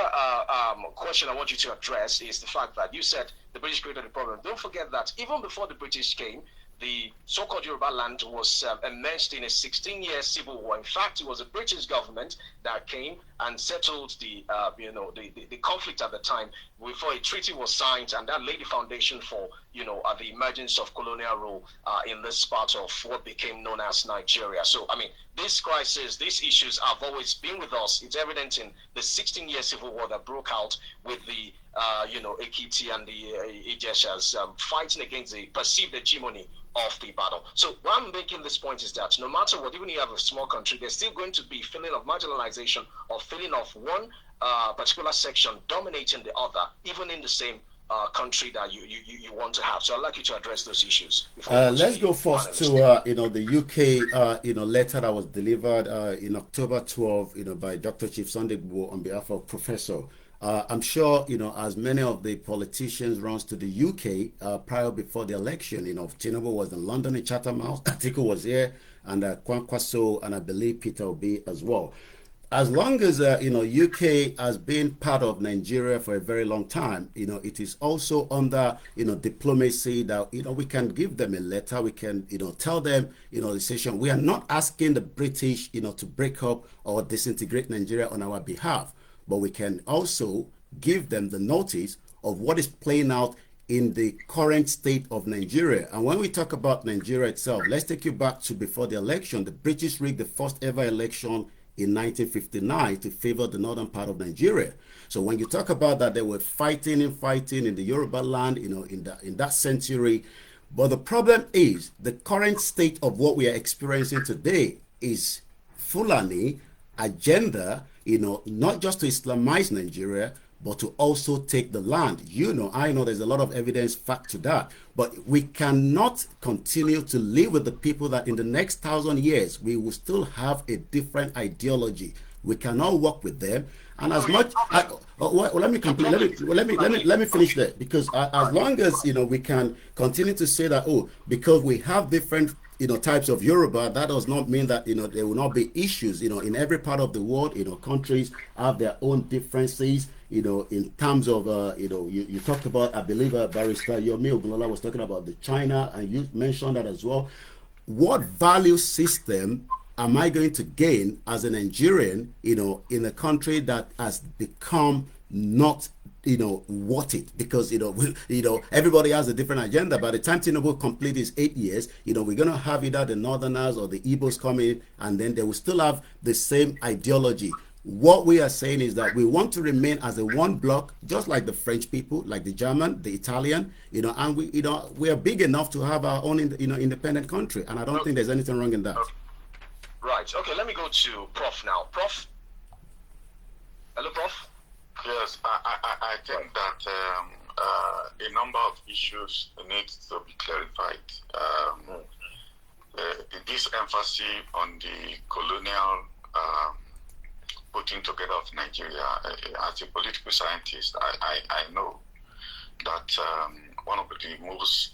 question I want you to address is the fact that you said the British created the problem. Don't forget that even before the British came, the so-called Yoruba land was immersed in a 16-year civil war. In fact, it was the British government that came and settled the conflict at the time before a treaty was signed, and that laid the foundation for the emergence of colonial rule in this part of what became known as Nigeria. So this crisis, these issues have always been with us. It's evident in the 16-year civil war that broke out with the Ekiti and the Ijeshas fighting against the perceived hegemony of the battle. So why I'm making this point is that no matter what, even if you have a small country, there's still going to be feeling of marginalization or feeling of one particular section dominating the other, even in the same country that you want to have. So I'd like you to address those issues. Let's go first to the UK letter that was delivered in October 12 by Dr. Chief Sunday on behalf of Professor. I'm sure as many of the politicians runs to the UK prior before the election. Tinubu was in London in Chatham House, Atiku was here, and Kwankwaso, and I believe Peter Obi as well. As long as UK has been part of Nigeria for a very long time, it is also under diplomacy that we can give them a letter, we can tell them the situation. We are not asking the British to break up or disintegrate Nigeria on our behalf, but we can also give them the notice of what is playing out in the current state of Nigeria. And when we talk about Nigeria itself, let's take you back to before the election. The British rigged the first ever election in 1959 to favor the northern part of Nigeria. So when you talk about that, they were fighting in the Yoruba land, in that century. But the problem is the current state of what we are experiencing today is Fulani agenda, not just to Islamize Nigeria, but to also take the land. I know there's a lot of evidence fact to that, but we cannot continue to live with the people that in the next 1,000 years, we will still have a different ideology. We cannot work with them. And as much, let me complete. Let me finish there, because as long as we can continue to say that because we have different types of Yoruba, that does not mean that there will not be issues. In every part of the world, countries have their own differences. In terms of you talked about, I believe Barrister Yomi Ogunlola was talking about the China, and you mentioned that as well. What value system am I going to gain as a Nigerian, in a country that has become not worth it? Because everybody has a different agenda. By the time Tinubu complete his 8 years, we're gonna have either the Northerners or the Igbos come in, and then they will still have the same ideology. What we are saying is that we want to remain as a one block, just like the French people, like the German, the Italian, and we are big enough to have our own independent country, and I don't think there's anything wrong in that. Right. Okay. Let me go to Prof now. Prof. Hello, Prof. Yes, I think that a number of issues need to be clarified. This emphasis on the colonial putting together of Nigeria, as a political scientist, I know that one of the most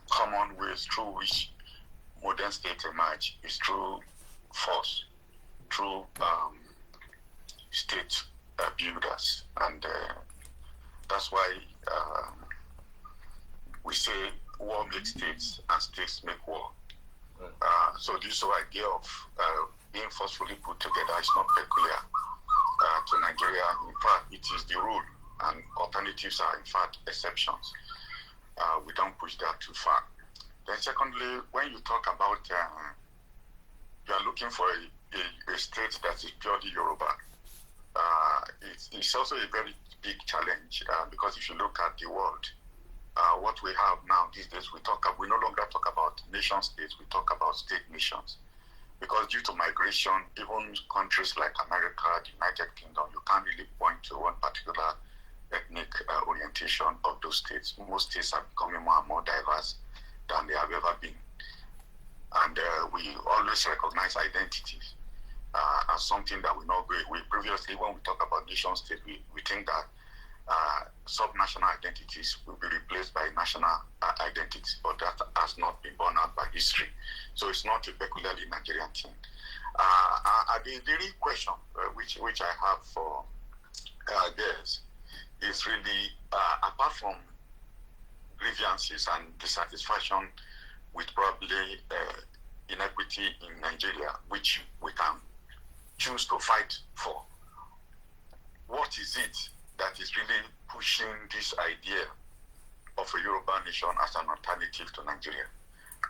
common ways through which modern states emerge is through force, through state builders, and that's why we say war makes states and states make war. So this idea of being forcefully put together is not peculiar to Nigeria. In fact, it is the rule, and alternatives are in fact exceptions. We don't push that too far. Then secondly, when you talk about you are looking for a state that is purely Yoruba, it's also a very big challenge, because if you look at the world, what we have now these days, we no longer talk about nation states, we talk about state nations. Because due to migration, even countries like America, the United Kingdom, you can't really point to one particular ethnic orientation of those states. Most states are becoming more and more diverse than they have ever been. And we always recognize identities as something that we not go away. Previously, when we talk about nation states, we think that subnational identities will be replaced by national identities, but that has not been borne out by history. So it's not a peculiarly Nigerian thing. The real question which I have for this is really, apart from grievances and dissatisfaction with probably inequity in Nigeria, which we can choose to fight for, what is it that is really pushing this idea of a Yoruba nation as an alternative to Nigeria?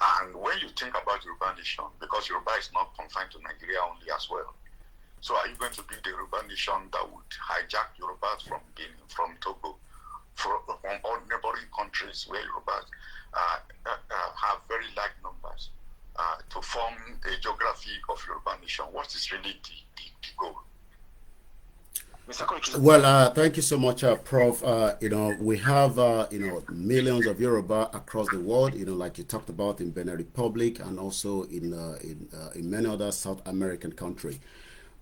And when you think about Yoruba nation, because Yoruba is not confined to Nigeria only as well, so are you going to be the Yoruba nation that would hijack Yorubas from Benin, from Togo, from all neighboring countries where Yorubas have very large numbers, to form a geography of Yoruba nation? What is really the goal? Well, thank you so much, Prof. We have millions of Yoruba across the world. Like you talked about in Benin Republic, and also in many other South American countries.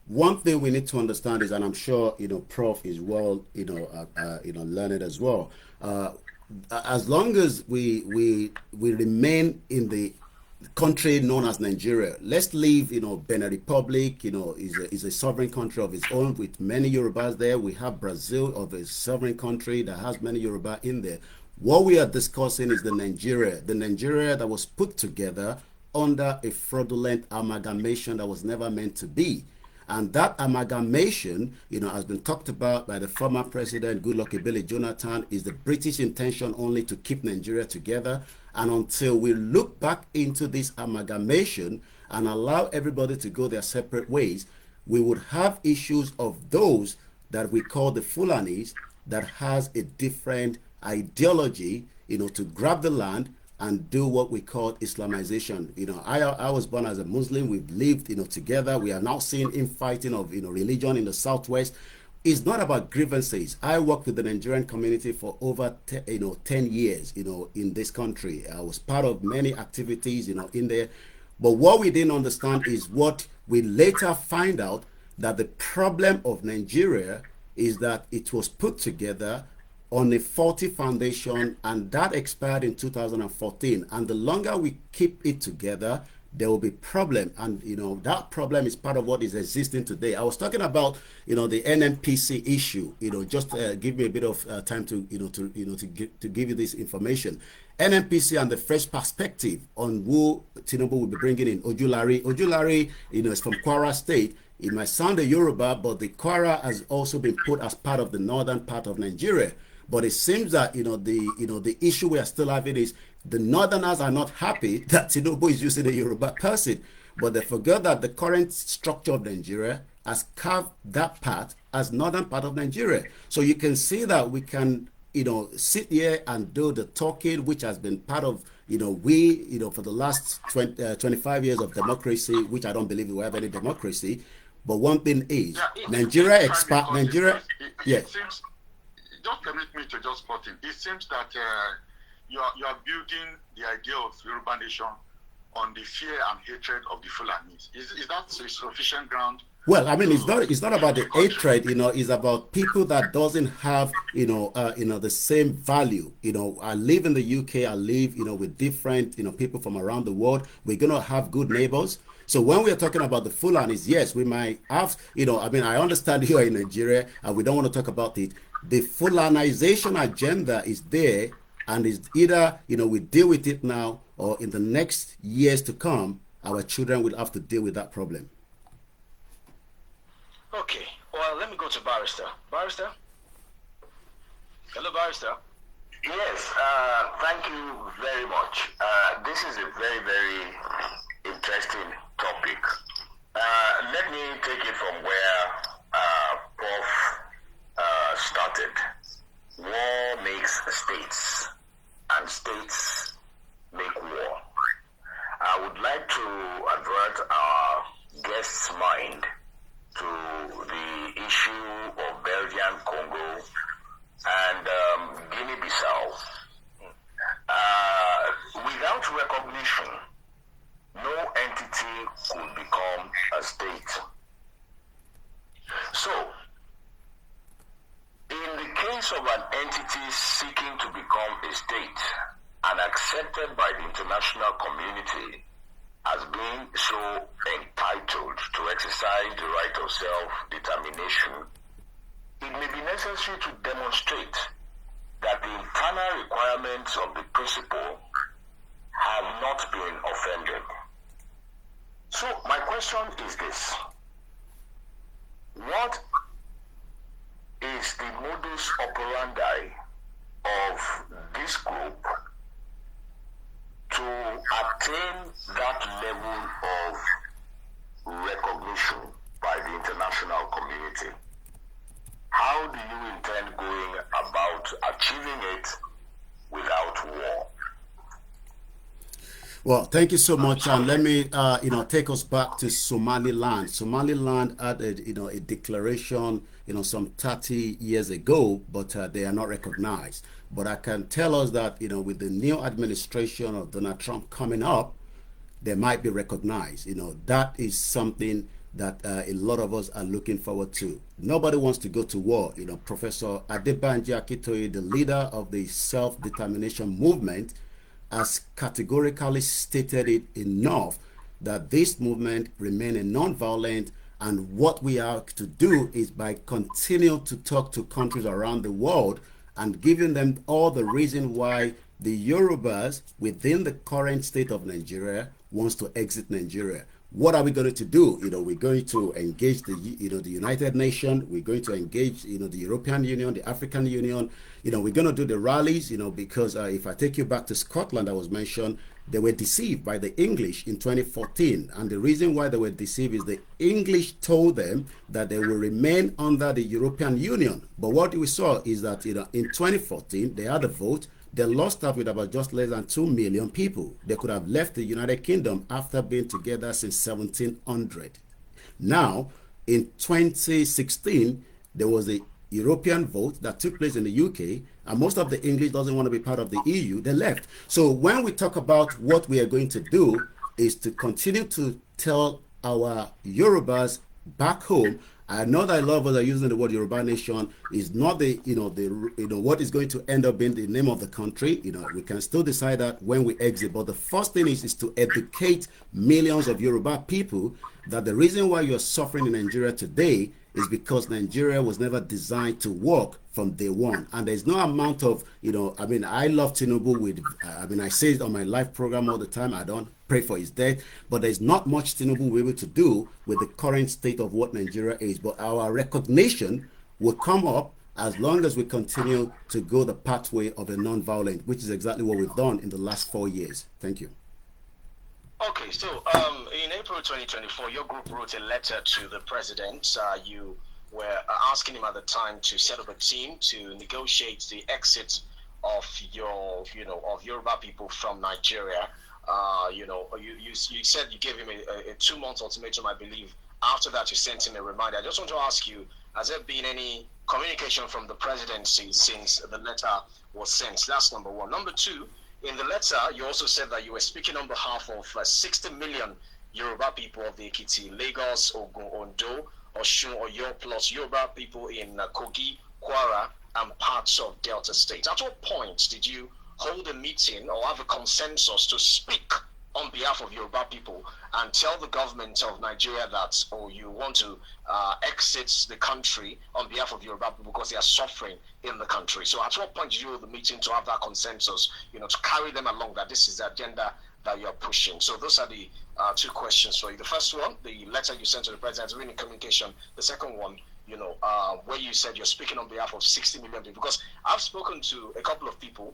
One thing we need to understand is, and I'm sure Prof is well learned as well. As long as we remain in the country known as Nigeria. Let's leave, Benin Republic, is a sovereign country of its own with many Yorubas there. We have Brazil of a sovereign country that has many Yoruba in there. What we are discussing is the Nigeria that was put together under a fraudulent amalgamation that was never meant to be. And that amalgamation, has been talked about by the former president, Goodluck Ebele Jonathan, is the British intention only to keep Nigeria together. And until we look back into this amalgamation and allow everybody to go their separate ways, we would have issues of those that we call the Fulanis that has a different ideology, to grab the land and do what we call Islamization. I was born as a Muslim. We've lived, together. We are now seeing infighting of, religion in the Southwest. It's not about grievances. I worked with the Nigerian community for over 10 years, in this country. I was part of many activities, in there. But what we didn't understand is what we later find out, that the problem of Nigeria is that it was put together on a faulty foundation, and that expired in 2014. And the longer we keep it together, there will be problem, and that problem is part of what is existing today. I was talking about the NNPC issue. Just give me a bit of time to to give you this information. NNPC and the fresh perspective on who Tinubu will be bringing in. Ojulari, is from Kwara State. It might sound a Yoruba, but the Kwara has also been put as part of the northern part of Nigeria. But it seems that the issue we are still having is the Northerners are not happy that Tinubu is using a Yoruba person, but they forget that the current structure of Nigeria has carved that part as northern part of Nigeria. So you can see that we can sit here and do the talking, which has been part of we for the last 25 years of democracy, which I don't believe we have any democracy. But one thing is Nigeria expand Nigeria. It seems, just permit me to just cut in. It seems that you are building the idea of Yoruba nation on the fear and hatred of the Fulanis. Is that a sufficient ground? Well, I mean, it's not about the hatred, it's about people that doesn't have, the same value. I live in the UK, I live, with different, people from around the world. We're going to have good neighbors. So when we are talking about the Fulanis, yes, we might have, I understand you are in Nigeria and we don't want to talk about it. The Fulanization agenda is there, and is either, we deal with it now, or in the next years to come, our children will have to deal with that problem. Okay, well, let me go to Barrister. Barrister? Hello, Barrister. Yes, thank you very much. This is a very, very interesting topic. Let me take it from where Prof started. War makes states, and states make war. I would like to avert our guest's mind to the issue of Belgian Congo and Guinea-Bissau. Without recognition, no entity could become a state. So, in the case of an entity seeking to become a state and accepted by the international community as being so entitled to exercise the right of self-determination, it may be necessary to demonstrate that the internal requirements of the principle have not been offended. So my question is this: what is the modus operandi of this group to attain that level of recognition by the international community? How do you intend going about achieving it without war? Well, thank you so much, and let me, take us back to Somaliland. Somaliland had, a declaration, some 30 years ago, but they are not recognized. But I can tell us that, with the new administration of Donald Trump coming up, they might be recognized. That is something that a lot of us are looking forward to. Nobody wants to go to war. Professor Adebanji Akintoye, the leader of the self-determination movement, has categorically stated it enough that this movement remain a non-violent, and what we have to do is by continue to talk to countries around the world and giving them all the reason why the Yorubas within the current state of Nigeria wants to exit Nigeria. What are we going to do? We're going to engage the United Nations. We're going to engage, the European Union, the African Union. We're going to do the rallies, because if I take you back to Scotland, I was mentioned, they were deceived by the English in 2014. And the reason why they were deceived is the English told them that they will remain under the European Union. But what we saw is that, in 2014, they had a vote. They lost out with about just less than 2 million people. They could have left the United Kingdom after being together since 1700. Now, in 2016, there was a European vote that took place in the UK, and most of the English doesn't want to be part of the EU. They left. So when we talk about what we are going to do is to continue to tell our Yorubas back home. I know that a lot of us are using the word Yoruba nation is not what is going to end up being the name of the country. We can still decide that when we exit. But the first thing is to educate millions of Yoruba people that the reason why you're suffering in Nigeria today is because Nigeria was never designed to work from day one. And there's no amount of, I love Tinubu I say it on my live program all the time. I don't pray for his death, but there's not much Tinubu will be able to do with the current state of what Nigeria is. But our recognition will come up as long as we continue to go the pathway of a non-violent, which is exactly what we've done in the last 4 years. Thank you. Okay, so in April 2024, your group wrote a letter to the president. You were asking him at the time to set up a team to negotiate the exit of of Yoruba people from Nigeria. You said you gave him a 2-month ultimatum, I believe. After that, you sent him a reminder. I just want to ask you, has there been any communication from the presidency since the letter was sent? That's number one. Number two, in the letter, you also said that you were speaking on behalf of 60 million Yoruba people of the Ekiti, Lagos, Ogun, Ondo, Osun, Oyo, plus Yoruba people in Kogi, Kwara, and parts of Delta State. At what point did you hold a meeting or have a consensus to speak on behalf of Yoruba people and tell the government of Nigeria that, you want to exit the country on behalf of Yoruba people because they are suffering in the country? So at what point did you hold the meeting to have that consensus, to carry them along that this is the agenda that you're pushing? So those are the two questions for you. The first one, the letter you sent to the president, is really communication. The second one, where you said you're speaking on behalf of 60 million people, because I've spoken to a couple of people,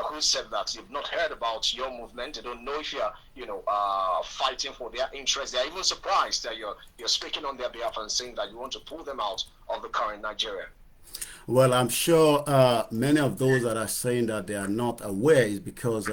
who said that you've not heard about your movement. They don't know if you're, fighting for their interests. They're even surprised that you're speaking on their behalf and saying that you want to pull them out of the current Nigeria. Well, I'm sure many of those that are saying that they are not aware is because,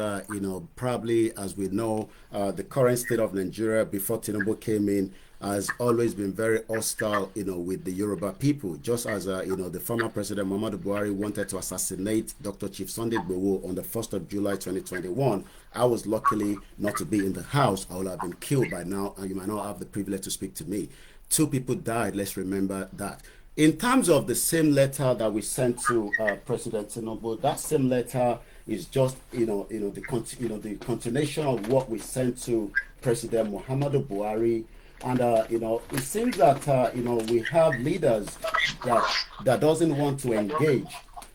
probably, as we know, the current state of Nigeria before Tinubu came in has always been very hostile, with the Yoruba people. Just as, the former president Muhammadu Buhari wanted to assassinate Dr. Chief Sunday Igboho on the 1st of July 2021, I was luckily not to be in the house. I would have been killed by now, and you might not have the privilege to speak to me. 2 people died. Let's remember that. In terms of the same letter that we sent to President Tinubu, that same letter is just, the continuation of what we sent to President Muhammadu Buhari. And, it seems that, we have leaders that doesn't want to engage.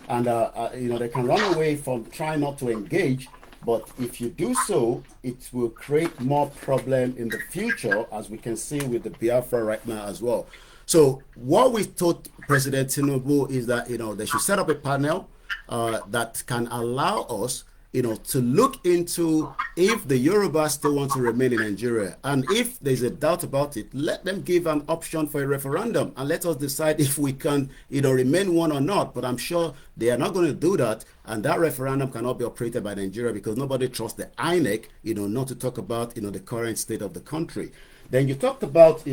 And, they can run away from trying not to engage. But if you do so, it will create more problem in the future, as we can see with the Biafra right now as well. So what we told President Tinubu is that, they should set up a panel that can allow us, to look into if the Yoruba still want to remain in Nigeria. And if there's a doubt about it, let them give an option for a referendum and let us decide if we can, remain one or not. But I'm sure they are not going to do that. And that referendum cannot be operated by Nigeria because nobody trusts the INEC, not to talk about, the current state of the country. Then you talked about,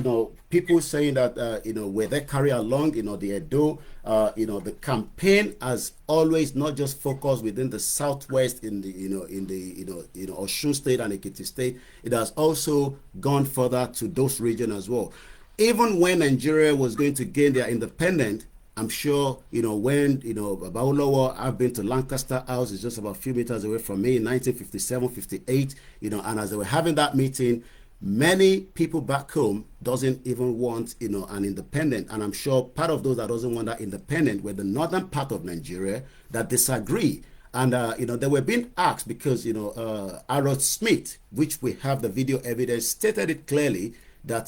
people saying that, where they carry along, the Edo, the campaign has always not just focused within the Southwest in the, Osun State and Ekiti State. It has also gone further to those regions as well. Even when Nigeria was going to gain their independence, I'm sure, when, Babalowo, I've been to Lancaster House, it's just about a few meters away from me in 1957, 58, and as they were having that meeting, many people back home doesn't even want, an independent. And I'm sure part of those that doesn't want that independent were the northern part of Nigeria that disagree. And, they were being asked because, Harold Smith, which we have the video evidence, stated it clearly that,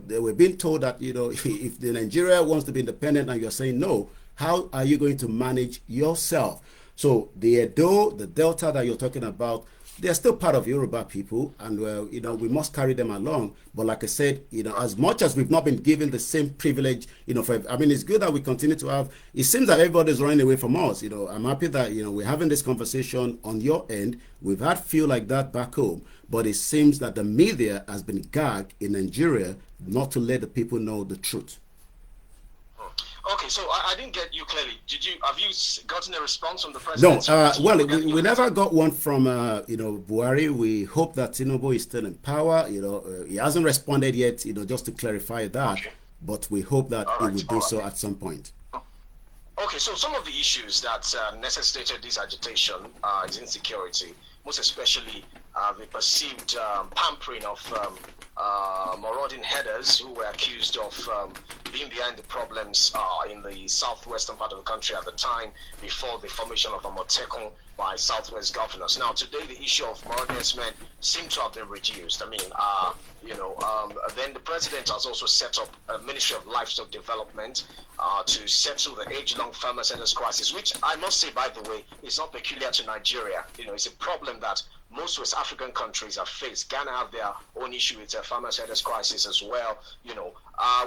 they were being told that, if the Nigeria wants to be independent and you're saying no, how are you going to manage yourself? So the Edo, the Delta that you're talking about, they're still part of Yoruba people, and we must carry them along. But like I said, as much as we've not been given the same privilege, it's good that we continue to have. It seems that everybody's running away from us. I'm happy that we're having this conversation on your end. We've had feel like that back home, but it seems that the media has been gagged in Nigeria not to let the people know the truth. Okay, so I didn't get you clearly. Have you gotten a response from the president? No, we never got one from Buhari. We hope that Tinubu is still in power. He hasn't responded yet. Just to clarify that, okay. But we hope that he will do so at some point. Okay, so some of the issues that necessitated this agitation is insecurity, most especially the perceived pampering of marauding headers who were accused of being behind the problems in the southwestern part of the country at the time before the formation of Amotekun by southwest governors. Now, today, the issue of marauding men seem to have been reduced. Then the president has also set up a Ministry of Livestock Development to settle the age-long farmers' headers crisis, which I must say, by the way, is not peculiar to Nigeria. It's a problem that most West African countries have faced. Ghana have their own issue with farmers' headers crisis as well.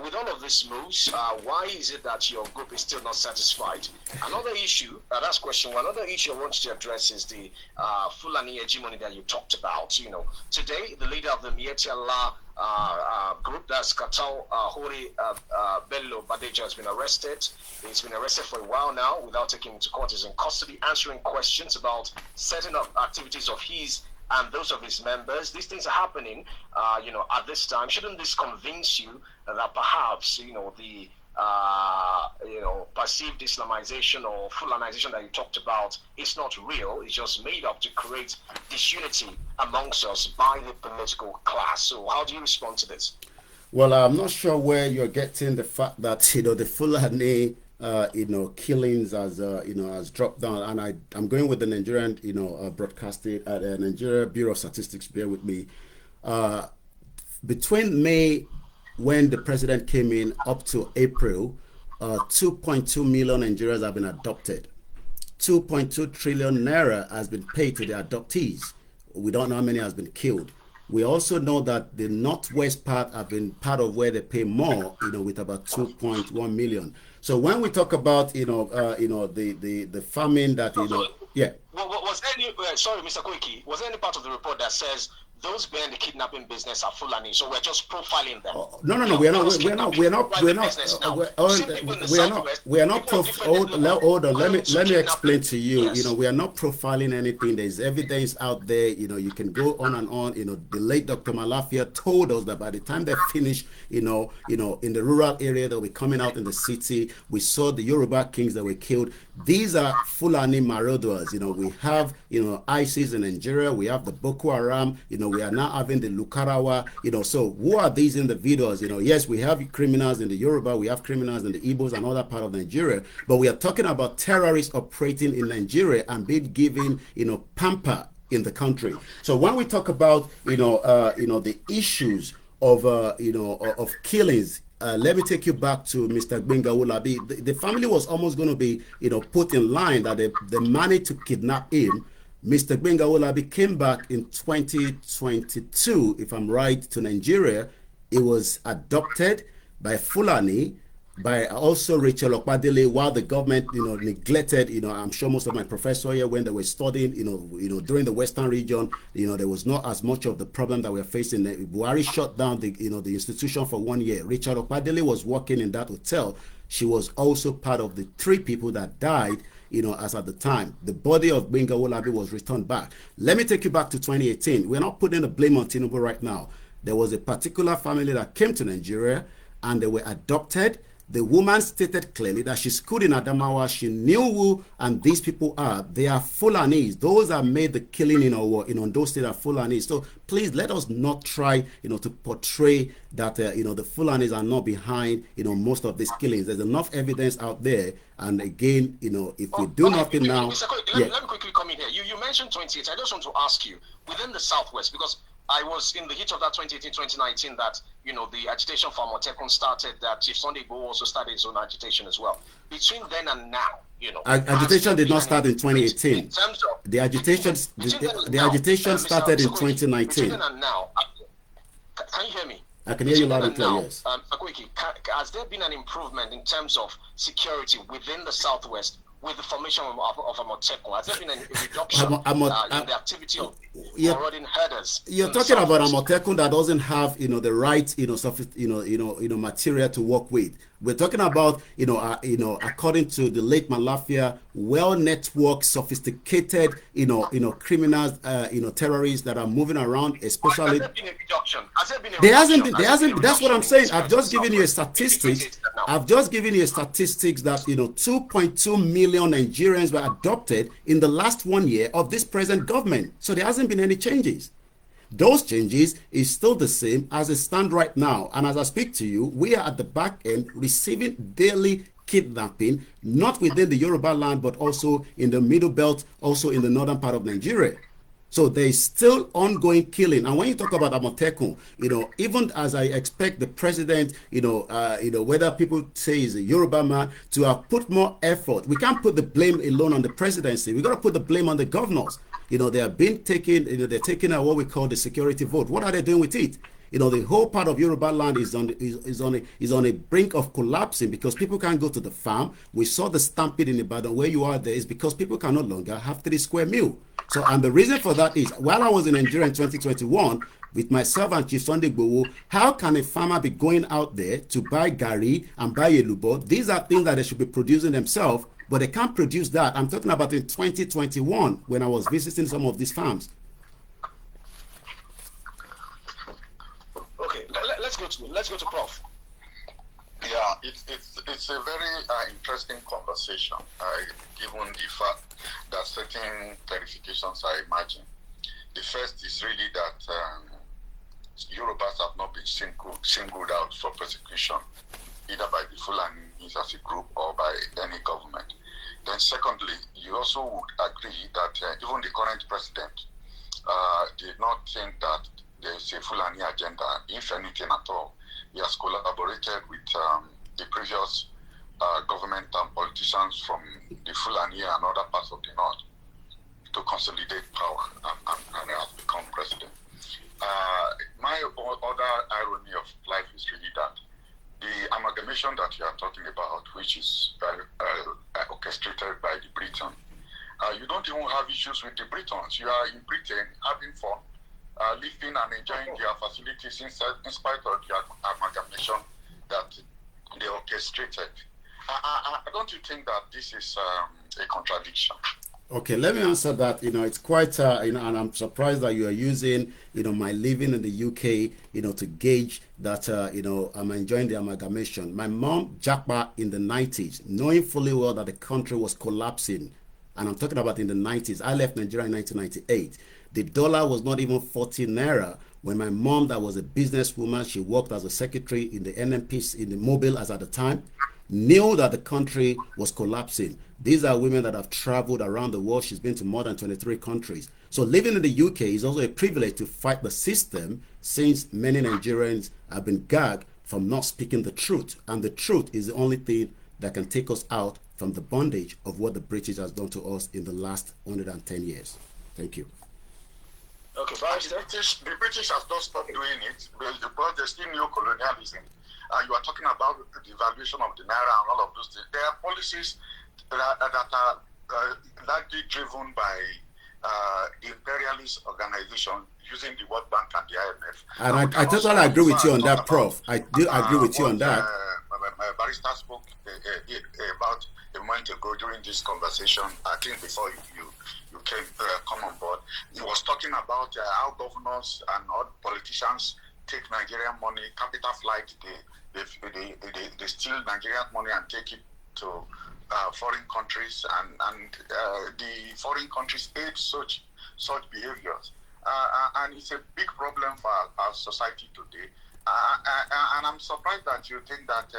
With all of these moves, why is it that your group is still not satisfied? Another issue, that's question one. Another issue I want to address is the Fulani hegemony that you talked about. Today, the leader of the Mieti Allah group, that's Katal Hori Bello Badeja, has been arrested. He's been arrested for a while now without taking him to court. He's in custody answering questions about setting up activities of his and those of his members. These things are happening, at this time. Shouldn't this convince you that perhaps, the perceived Islamization or Fulanization that you talked about is not real? It's just made up to create disunity amongst us by the political class. So how do you respond to this? Well, I'm not sure where you're getting the fact that, the Fulani killings has dropped down, and I'm going with the Nigerian broadcasting Nigeria Bureau of Statistics. Bear with me. Between May, when the president came in, up to April, 2.2 million Nigerians have been adopted. 2.2 trillion naira has been paid to the adoptees. We don't know how many has been killed. We also know that the northwest part have been part of where they pay more, with about 2.1 million. So when we talk about, the famine that, yeah. Was there any, sorry, Mr. Koiki, was there any part of the report that says those behind the kidnapping business are Fulani, so we're just profiling them? No, we're not. Hold on. Let me explain to you. Yes. We are not profiling anything. There's evidence out there. You can go on and on. The late Dr. Malafia told us that by the time they finish, in the rural area, they'll be coming out in the city. We saw the Yoruba kings that were killed. These are Fulani marauders. We have, ISIS in Nigeria. We have the Boko Haram. We are now having the Lukarawa. So who are these individuals? Yes, we have criminals in the Yoruba. We have criminals in the Igbos and other part of Nigeria. But we are talking about terrorists operating in Nigeria and being given, pamper in the country. So when we talk about, the issues of killings. Let me take you back to Mr. Gbenga Olabi. The family was almost going to be, put in line that they managed to kidnap him. Mr. Gbenga Olabi came back in 2022, if I'm right, to Nigeria. He was adopted by Fulani, by also Rachel Okpadele, while the government, neglected, I'm sure most of my professors here, when they were studying, during the Western region, there was not as much of the problem that we're facing. Buhari shut down the institution for 1 year. Rachel Okpadele was working in that hotel. She was also part of the 3 people that died, as at the time. The body of Gbenga Olabi was returned back. Let me take you back to 2018. We're not putting the blame on Tinubu right now. There was a particular family that came to Nigeria and they were adopted. The woman stated clearly that she schooled in Adamawa. She knew who and these people are. They are Fulanis. Those that made the killing in Ondo State are Fulanis. So please let us not try, to portray that, the Fulanis are not behind, most of these killings. There's enough evidence out there. And again, if we do nothing now. Let me quickly come in here. You mentioned 28. I just want to ask you, within the Southwest, because I was in the heat of that 2018-2019 that, the agitation for Amotekun started, that Chief Sunday Igboho also started his own agitation as well. Between then and now, agitation did not start in 2018. In terms of the agitation started in 2019. Between then and now, can you hear me? I can hear you loud and clear, yes. Koiki, has there been an improvement in terms of security within the Southwest with the formation of Amotekun? Has there been a reduction in the activity of marauding herders? You're talking about Amotekun that doesn't have, the right, material to work with. We're talking about, according to the late Malafia, well-networked, sophisticated, criminals, terrorists that are moving around, especially. Has there been a reduction? There hasn't been. That's what I'm saying. I've just given you a statistics. I've just given you a statistics that 2.2 million Nigerians were adopted in the last 1 year of this present government. So there hasn't been any changes. Those changes is still the same as it stands right now. And as I speak to you, we are at the back end receiving daily kidnapping, not within the Yoruba land, but also in the middle belt, also in the northern part of Nigeria. So there is still ongoing killing. And when you talk about Amotekun, even as I expect the president, whether people say he's a Yoruba man, to have put more effort, we can't put the blame alone on the presidency. We got to put the blame on the governors. They have been taking, they're taking what we call the security vote. What are they doing with it? The whole part of Yoruba land is on a brink of collapsing because people can't go to the farm. We saw the stampede in Ibadan. Where you are there is because people can no longer have 3 square meal. So, and the reason for that is, while I was in Nigeria in 2021, with myself and Chief Sunday Igboho, how can a farmer be going out there to buy gari and buy elubo? These are things that they should be producing themselves, but they can't produce that. I'm talking about in 2021 when I was visiting some of these farms. Okay, let's go to Prof. Yeah, it's a very interesting conversation, given the fact that certain clarifications are emerging. The first is really that Yorubas have not been singled out for persecution, either by the Fulanis as a group or by any government. Then secondly, you also would agree that even the current president did not think that there is a Fulani agenda, if anything at all. He has collaborated with the previous government and politicians from the Fulani and other parts of the north to consolidate power and has become president. My other irony of life is really that the amalgamation that you are talking about, which is orchestrated by the Britain, you don't even have issues with the Britons. You are in Britain having fun, living and enjoying their facilities in spite of the amalgamation that they orchestrated. Don't you think that this is a contradiction? Okay, let me answer that. It's quite, and I'm surprised that you are using, my living in the UK, to gauge that, I'm enjoying the amalgamation. My mom, Japa, in the 90s, knowing fully well that the country was collapsing, and I'm talking about in the 90s. I left Nigeria in 1998. The dollar was not even 40 naira. When my mom, that was a businesswoman, she worked as a secretary in the NMP, in the Mobile as at the time, knew that the country was collapsing. These are women that have traveled around the world. She's been to more than 23 countries. So living in the UK is also a privilege to fight the system, since many Nigerians have been gagged from not speaking the truth. And the truth is the only thing that can take us out from the bondage of what the British has done to us in the last 110 years. Thank you. Okay, the British have not stopped doing it because there's still neo-colonialism. You are talking about the devaluation of the naira and all of those things. There are policies that are largely driven by the imperialist organization using the World Bank and the IMF. And I totally agree with you on that, Prof. I do agree with you on that. My barrister spoke about a moment ago during this conversation, I think before you came come on board. He was talking about how governors and all politicians take Nigerian money, capital flight, they steal Nigerian money and take it to foreign countries, and the foreign countries aid such behaviors. And it's a big problem for our society today. And I'm surprised that you think that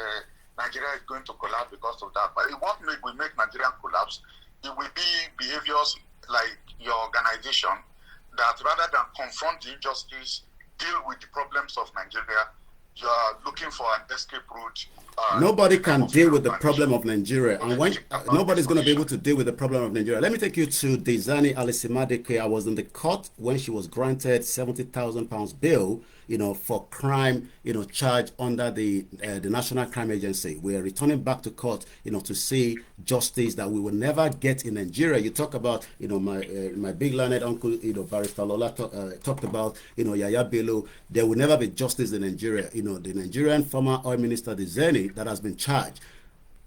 Nigeria is going to collapse because of that. But what will make Nigeria collapse, it will be behaviors like your organization that rather than confront the injustice, deal with the problems of Nigeria, you are looking for an escape route. Nobody can deal with the problem of Nigeria, and when nobody's going to be able to deal with the problem of Nigeria. Let me take you to Dizani Alisimadeke. I was in the court when she was granted £70,000 bail, for crime, charged under the National Crime Agency. We are returning back to court, to see justice that we will never get in Nigeria. You talk about, my big learned uncle, Barrister Lola talked about, Yaya Bello. There will never be justice in Nigeria. The Nigerian former oil minister Dizani that has been charged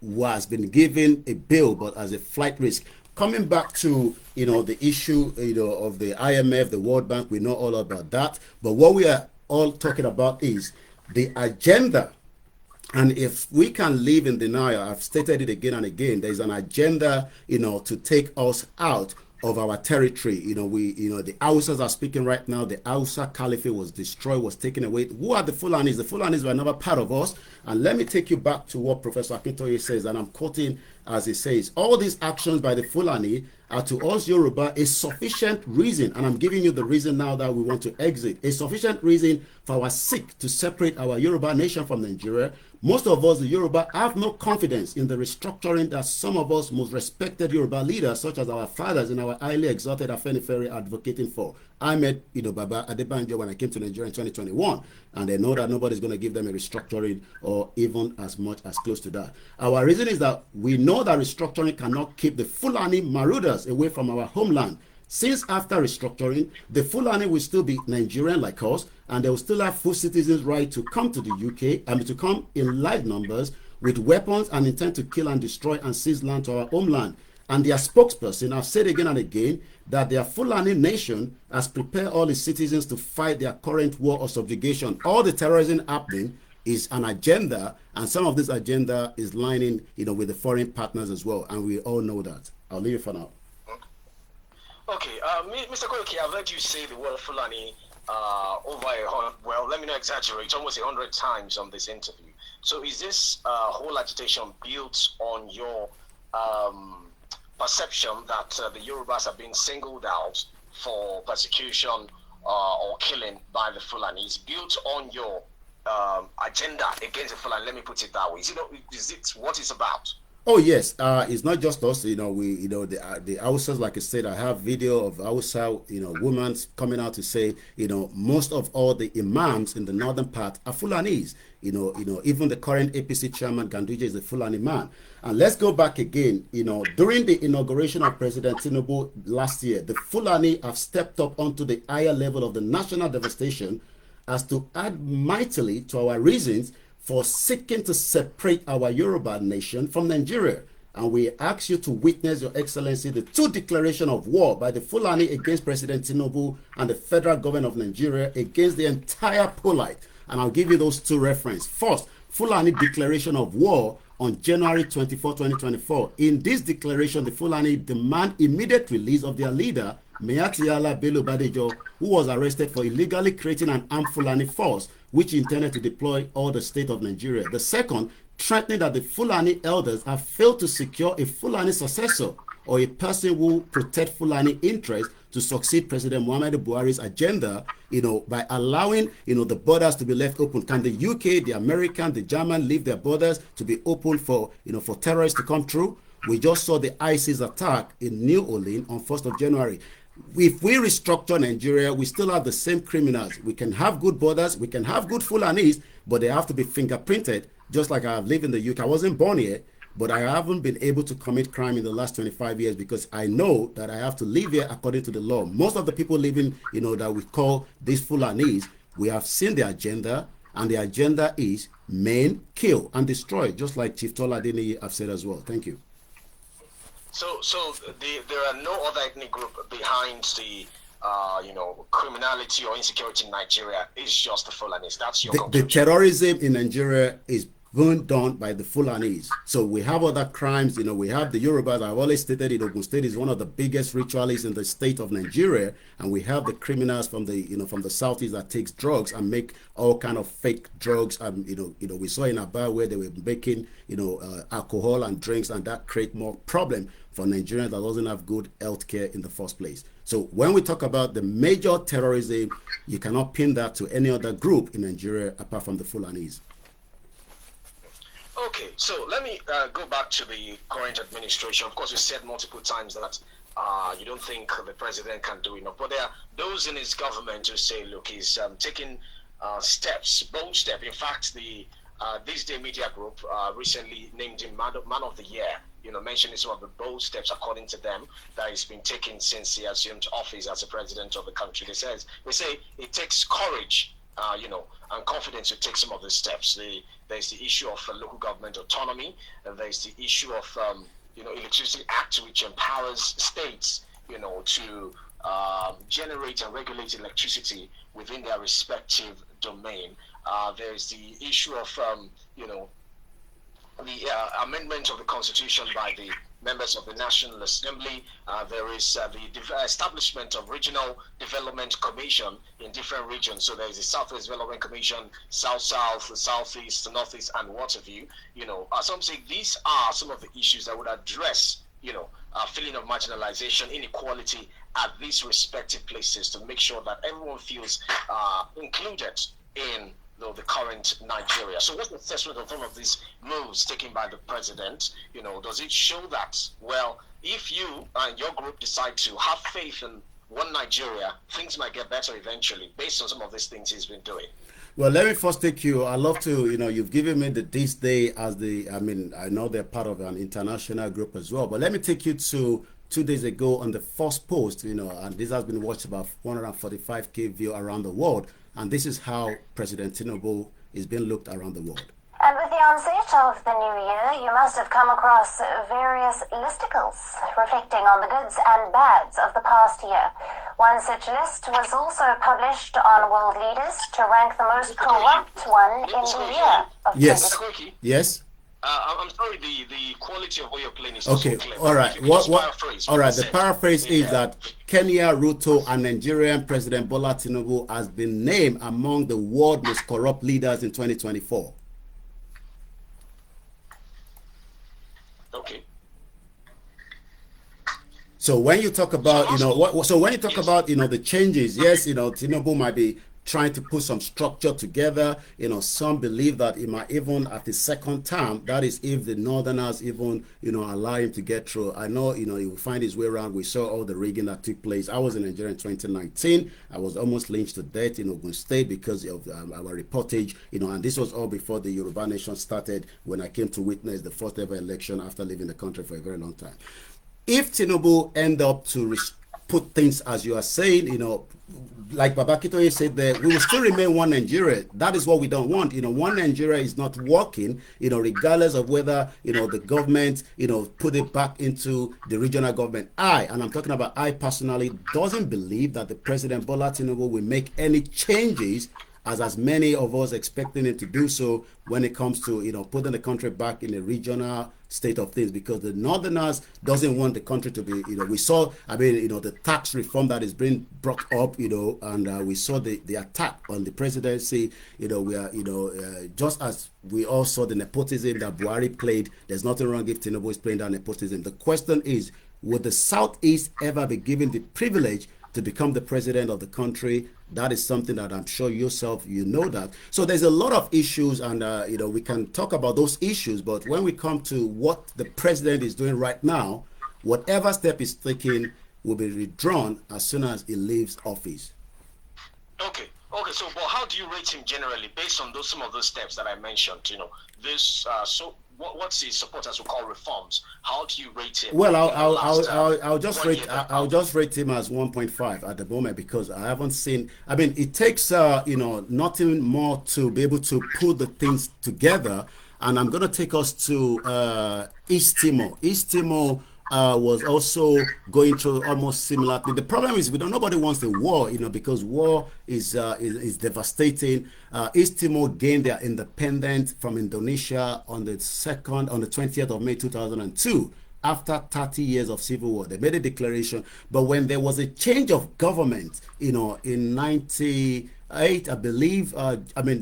was been given a bail, but as a flight risk. Coming back to the issue of the IMF, the World Bank, we know all about that. But what we are all talking about is the agenda. And if we can live in denial, I've stated it again and again, there's an agenda, to take us out of our territory. The Hausas are speaking right now. The Hausa Caliphate was destroyed, was taken away. Who are the Fulanis? The Fulanis were never part of us. And let me take you back to what Professor Akintoye says, and I'm quoting as he says, all these actions by the Fulani are to us Yoruba a sufficient reason, and I'm giving you the reason now that we want to exit, a sufficient reason for our seek to separate our Yoruba nation from Nigeria. Most of us, the Yoruba, have no confidence in the restructuring that some of us most respected Yoruba leaders, such as our fathers and our highly exalted Afenifere, advocating for. I met Baba Adebanjo when I came to Nigeria in 2021, and they know that nobody's going to give them a restructuring or even as much as close to that. Our reason is that we know that restructuring cannot keep the Fulani marauders away from our homeland. Since after restructuring, the Fulani will still be Nigerian like us, and they will still have full citizens' right to come to the UK, and to come in large numbers with weapons and intend to kill and destroy and seize land to our homeland. And their spokesperson, I've said again and again, that their Fulani nation has prepared all its citizens to fight their current war of subjugation. All the terrorism happening is an agenda, and some of this agenda is lining, with the foreign partners as well, and we all know that. I'll leave it for now. Okay, Mr. Koiki, I've heard you say the word Fulani over 100, well, let me not exaggerate, almost 100 times on this interview. So is this whole agitation built on your perception that the Yorubas have been singled out for persecution or killing by the Fulani? Is built on your agenda against the Fulani? Let me put it that way. Is it what it's about? Oh yes, it's not just us. The Hausas, like I said, I have video of Hausa, women coming out to say, most of all the imams in the northern part are Fulanis. Even the current APC chairman Ganduje is a Fulani man. And let's go back again. During the inauguration of President Tinubu last year, the Fulani have stepped up onto the higher level of the national devastation as to add mightily to our reasons for seeking to separate our Yoruba nation from Nigeria. And we ask you to witness, Your Excellency, the two declarations of war by the Fulani against President Tinubu and the federal government of Nigeria against the entire Polite. And I'll give you those two references. First, Fulani declaration of war on January 24, 2024. In this declaration, the Fulani demand immediate release of their leader, Meatiala Bello Badejo, who was arrested for illegally creating an armed Fulani force which intended to deploy all the state of Nigeria. The second, threatening that the Fulani elders have failed to secure a Fulani successor or a person who protect Fulani interests to succeed President Muhammadu Buhari's agenda, by allowing, the borders to be left open. Can the UK, the American, the German leave their borders to be open for, for terrorists to come through? We just saw the ISIS attack in New Orleans on 1st of January. If we restructure Nigeria, we still have the same criminals. We can have good borders, we can have good Fulanis, but they have to be fingerprinted, just like I have lived in the UK. I wasn't born here, but I haven't been able to commit crime in the last 25 years because I know that I have to live here according to the law. Most of the people living, that we call these Fulanis, we have seen the agenda, and the agenda is maim, kill, and destroy, just like Chief Tola Adeniyi have said as well. Thank you. So there are no other ethnic group behind the criminality or insecurity in Nigeria is just the Fulanis. That's your The conclusion. terrorism in Nigeria is being done by the Fulanis. So we have other crimes, we have the Yorubas. I've always stated it, Ogun State is one of the biggest ritualists in the state of Nigeria, and we have the criminals from the from the southeast that takes drugs and make all kind of fake drugs. And we saw in Aba where they were making alcohol and drinks, and that create more problem for Nigerians that doesn't have good health care in the first place. So when we talk about the major terrorism, you cannot pin that to any other group in Nigeria apart from the Fulanis. Okay, so let me go back to the current administration. Of course, you said multiple times that you don't think the president can do enough, but there are those in his government who say, look, he's taking steps, bold step. In fact, the This Day Media Group recently named him Man of the Year, mentioning some of the bold steps, according to them, that he's been taking since he assumed office as the president of the country. They say it takes courage, and confidence to take some of the steps. There's the issue of local government autonomy, and there's the issue of Electricity Act, which empowers states, to generate and regulate electricity within their respective domain. There's the issue of the amendment of the Constitution by the members of the National Assembly. There is the establishment of regional development commission in different regions. So there is the Southwest Development Commission, South-South, Southeast, the Northeast, and what have you. Some say these are some of the issues that would address, feeling of marginalization, inequality at these respective places to make sure that everyone feels included in the current Nigeria. So what's the assessment of some of these moves taken by the president? Does it show that, well, if you and your group decide to have faith in one Nigeria, things might get better eventually based on some of these things he's been doing? Well, let me first take you. I love to, you've given me This Day as I know they're part of an international group as well, but let me take you to 2 days ago on the first post, and this has been watched about 145K view around the world. And this is how President Tinubu is being looked around the world. And with the onset of the new year, you must have come across various listicles reflecting on the goods and bads of the past year. One such list was also published on World Leaders to rank the most corrupt one in the year of Yes. Yes. I'm sorry, the quality of what you're playing is okay. So clear. All right. All right. The paraphrase is that Kenya, Ruto, and Nigerian President Bola Tinubu has been named among the world most corrupt leaders in 2024. Okay. So when you talk about, the changes, yes, Tinubu might be trying to put some structure together. Some believe that it might even at the second term, that is if the Northerners even, allow him to get through. I know, he will find his way around. We saw all the rigging that took place. I was in Nigeria in 2019. I was almost lynched to death in Ogun State because of our reportage, and this was all before the Yoruba nation started, when I came to witness the first ever election after leaving the country for a very long time. If Tinubu end up to put things as you are saying, like Babakitoye said there, we will still remain one Nigeria. That is what we don't want. One Nigeria is not working, regardless of whether, the government, put it back into the regional government. I'm talking about I personally, doesn't believe that the President Bola Tinubu will make any changes as many of us expecting him to do so when it comes to, putting the country back in a regional state of things, because the Northerners doesn't want the country to be, we saw, the tax reform that is being brought up, and we saw the attack on the presidency, we are, just as we all saw the nepotism that Buhari played. There's nothing wrong if Tinubu is playing that nepotism. The question is, would the Southeast ever be given the privilege to become the president of the country? That is something that I'm sure yourself, that. So there's a lot of issues, and, we can talk about those issues. But when we come to what the president is doing right now, whatever step is taken will be withdrawn as soon as he leaves office. Okay. So, but how do you rate him generally based on some of those steps that I mentioned? What's his supporters will call reforms? How do you rate him? Well, I'll just rate him as 1.5 at the moment, because I haven't seen. It takes nothing more to be able to put the things together. And I'm going to take us to East Timor. East Timor, was also going through almost similar thing. The problem is nobody wants the war, because war is devastating. East Timor gained their independence from Indonesia on the 20th of May 2002. After 30 years of civil war, they made a declaration. But when there was a change of government, in 98, I believe,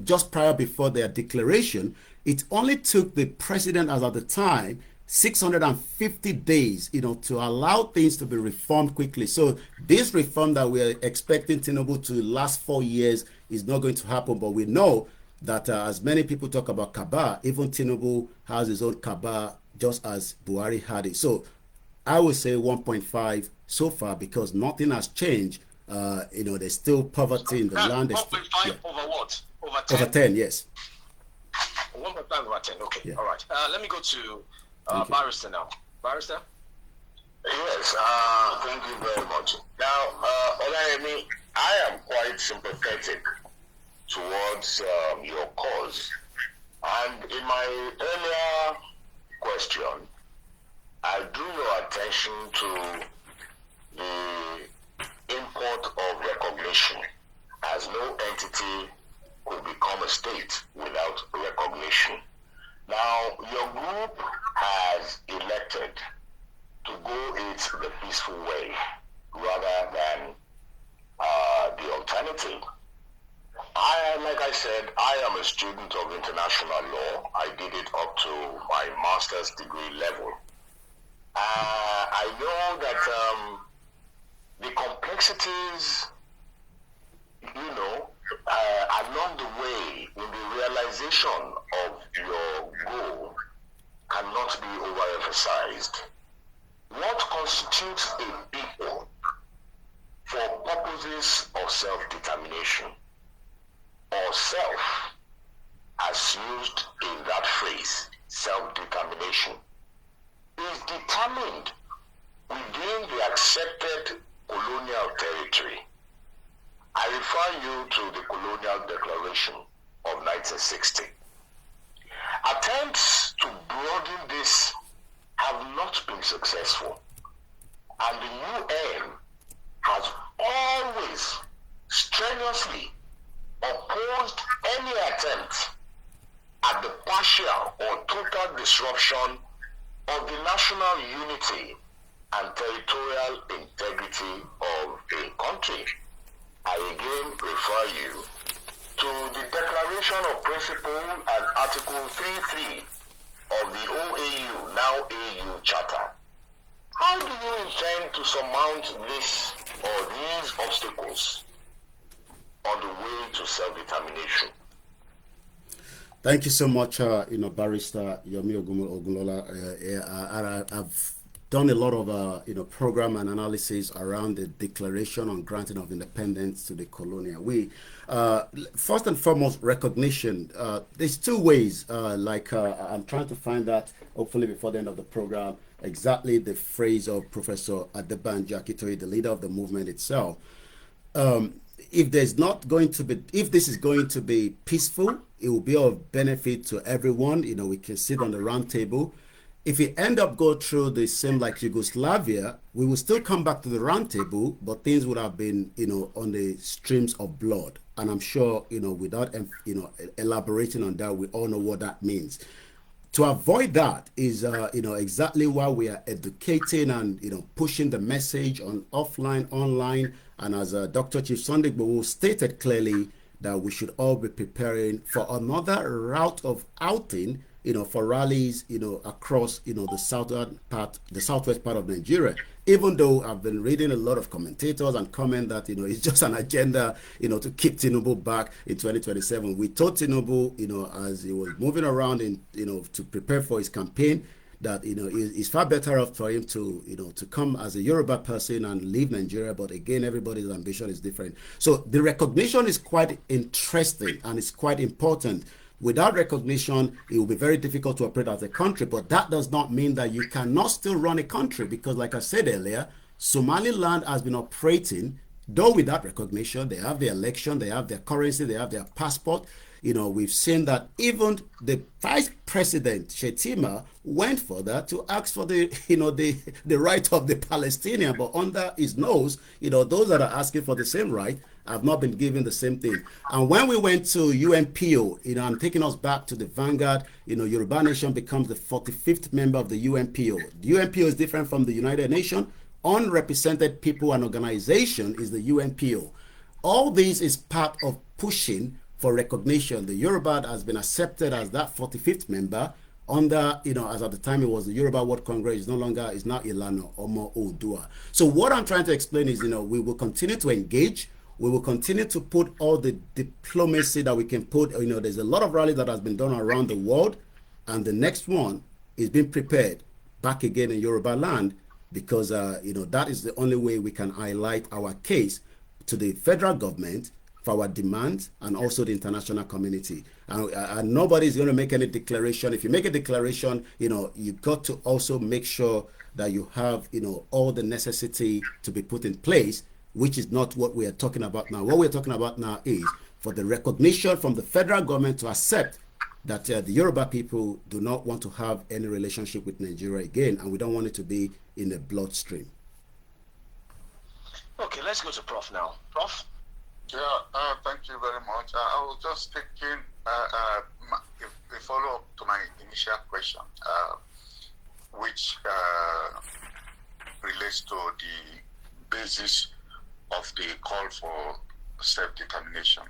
just prior before their declaration, it only took the president as at the time 650 days, to allow things to be reformed quickly. So this reform that we're expecting Tinubu to last 4 years is not going to happen. But we know that as many people talk about Kaaba, even Tinubu has his own Kaaba, just as Buhari had it. So I would say 1.5 so far, because nothing has changed. There's still poverty in the land. 1.5 over what? Over 10? Over 10, yes. 1.5 over 10, okay. Yeah. All right. Let me go to Barrister now. Barrister? Yes, thank you very much. Now, Olayemi, I am quite sympathetic towards your cause. And in my earlier question, I drew your attention to the import of recognition, as no entity could become a state without recognition. Now, your group has elected to go it the peaceful way rather than the alternative. Like I said, I am a student of international law. I did it up to my master's degree level. I know that the complexities, along the way in the realization of your goal cannot be overemphasized. What constitutes a people for purposes of self-determination, or self, as used in that phrase, self-determination, is determined within the accepted colonial territory. I refer you to the Colonial Declaration of 1960. Attempts to broaden this have not been successful, and the UN has always strenuously opposed any attempt at the partial or total disruption of the national unity and territorial integrity of a country. I again refer you to the Declaration of Principle and Article 3.3 of the OAU, now AU Charter. How do you intend to surmount this or these obstacles on the way to self-determination? Thank you so much, Barrister Yomi Ogunlola. I've done a lot of, program and analysis around the Declaration on Granting of Independence to the Colonial. We, first and foremost, recognition. There's two ways, I'm trying to find that, hopefully before the end of the program, exactly the phrase of Professor Adebanjo Akintoye, the leader of the movement itself. If this is going to be peaceful, it will be of benefit to everyone. We can sit on the round table. If we end up go through the same like Yugoslavia, we will still come back to the round table, but things would have been, on the streams of blood. And I'm sure, without, elaborating on that, we all know what that means. To avoid that is, exactly why we are educating and, pushing the message on offline, online, and as Dr. Chief Sunday Igboho stated clearly that we should all be preparing for another route of outing, for rallies, across, the southwest part of Nigeria. Even though I've been reading a lot of commentators and comment that, it's just an agenda, to keep Tinubu back in 2027. We told Tinubu, as he was moving around to prepare for his campaign, that, it's far better off for him to, to come as a Yoruba person and leave Nigeria. But again, everybody's ambition is different. So the recognition is quite interesting and it's quite important. Without recognition, it will be very difficult to operate as a country, but that does not mean that you cannot still run a country, because like I said earlier, Somaliland has been operating, though without recognition. They have their election, they have their currency, they have their passport. we've seen that even the Vice President Shetima went further to ask for the right of the Palestinian, but under his nose, those that are asking for the same right have not been given the same thing. And when we went to UNPO, I'm taking us back to the Vanguard, Yoruba Nation becomes the 45th member of the UNPO. The UNPO is different from the United Nations. Unrepresented people and organization is the UNPO. All this is part of pushing for recognition. The Yoruba has been accepted as that 45th member under, as at the time it was the Yoruba World Congress, is now Ilana Omo Odua. So what I'm trying to explain is, we will continue to engage. We will continue to put all the diplomacy that we can put. There's a lot of rallies that has been done around the world, and the next one is being prepared back again in Yoruba land, because that is the only way we can highlight our case to the federal government for our demands, and also the international community. And nobody is going to make any declaration. If you make a declaration, you got to also make sure that you have all the necessity to be put in place, which is not what we are talking about now. What we're talking about now is for the recognition from the federal government to accept that the Yoruba people do not want to have any relationship with Nigeria again, and we don't want it to be in the bloodstream. Okay, let's go to Prof now. Prof? Yeah, thank you very much. I was just taking a follow-up to my initial question, which relates to the basis of the call for self-determination.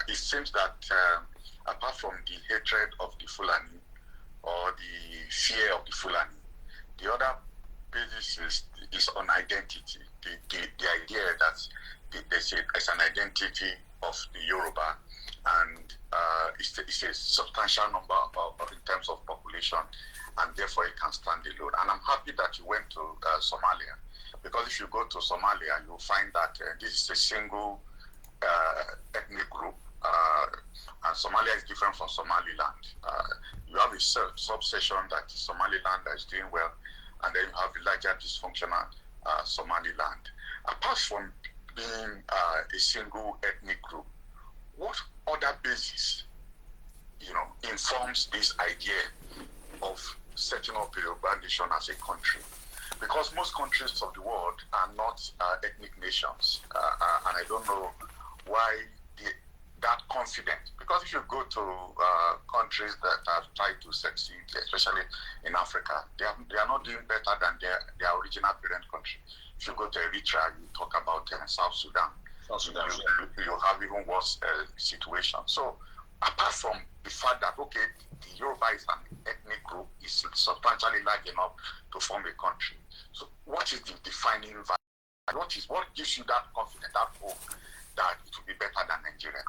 It seems that apart from the hatred of the Fulani or the fear of the Fulani, the other basis is on identity. The idea that there's an identity of the Yoruba, and it's a substantial number in terms of population, and therefore it can stand alone. And I'm happy that you went to Somalia, because if you go to Somalia, you'll find that this is a single ethnic group, and Somalia is different from Somaliland. You have a subsection that is Somaliland that is doing well, and then you have a larger dysfunctional Somaliland. Apart from being a single ethnic group, what other basis, informs this idea of setting up a Yoruba nation as a country? Because most countries of the world are not ethnic nations, and I don't know why that confident. Because if you go to countries that have tried to succeed, especially in Africa, they are not doing better than their original parent country. If you go to Eritrea, you talk about South Sudan. You have even worse situation. So apart from the fact that, okay, the Yoruba is an ethnic group, is substantially large enough to form a country. So what is the defining value? What gives you that confidence, that hope that it will be better than Nigeria?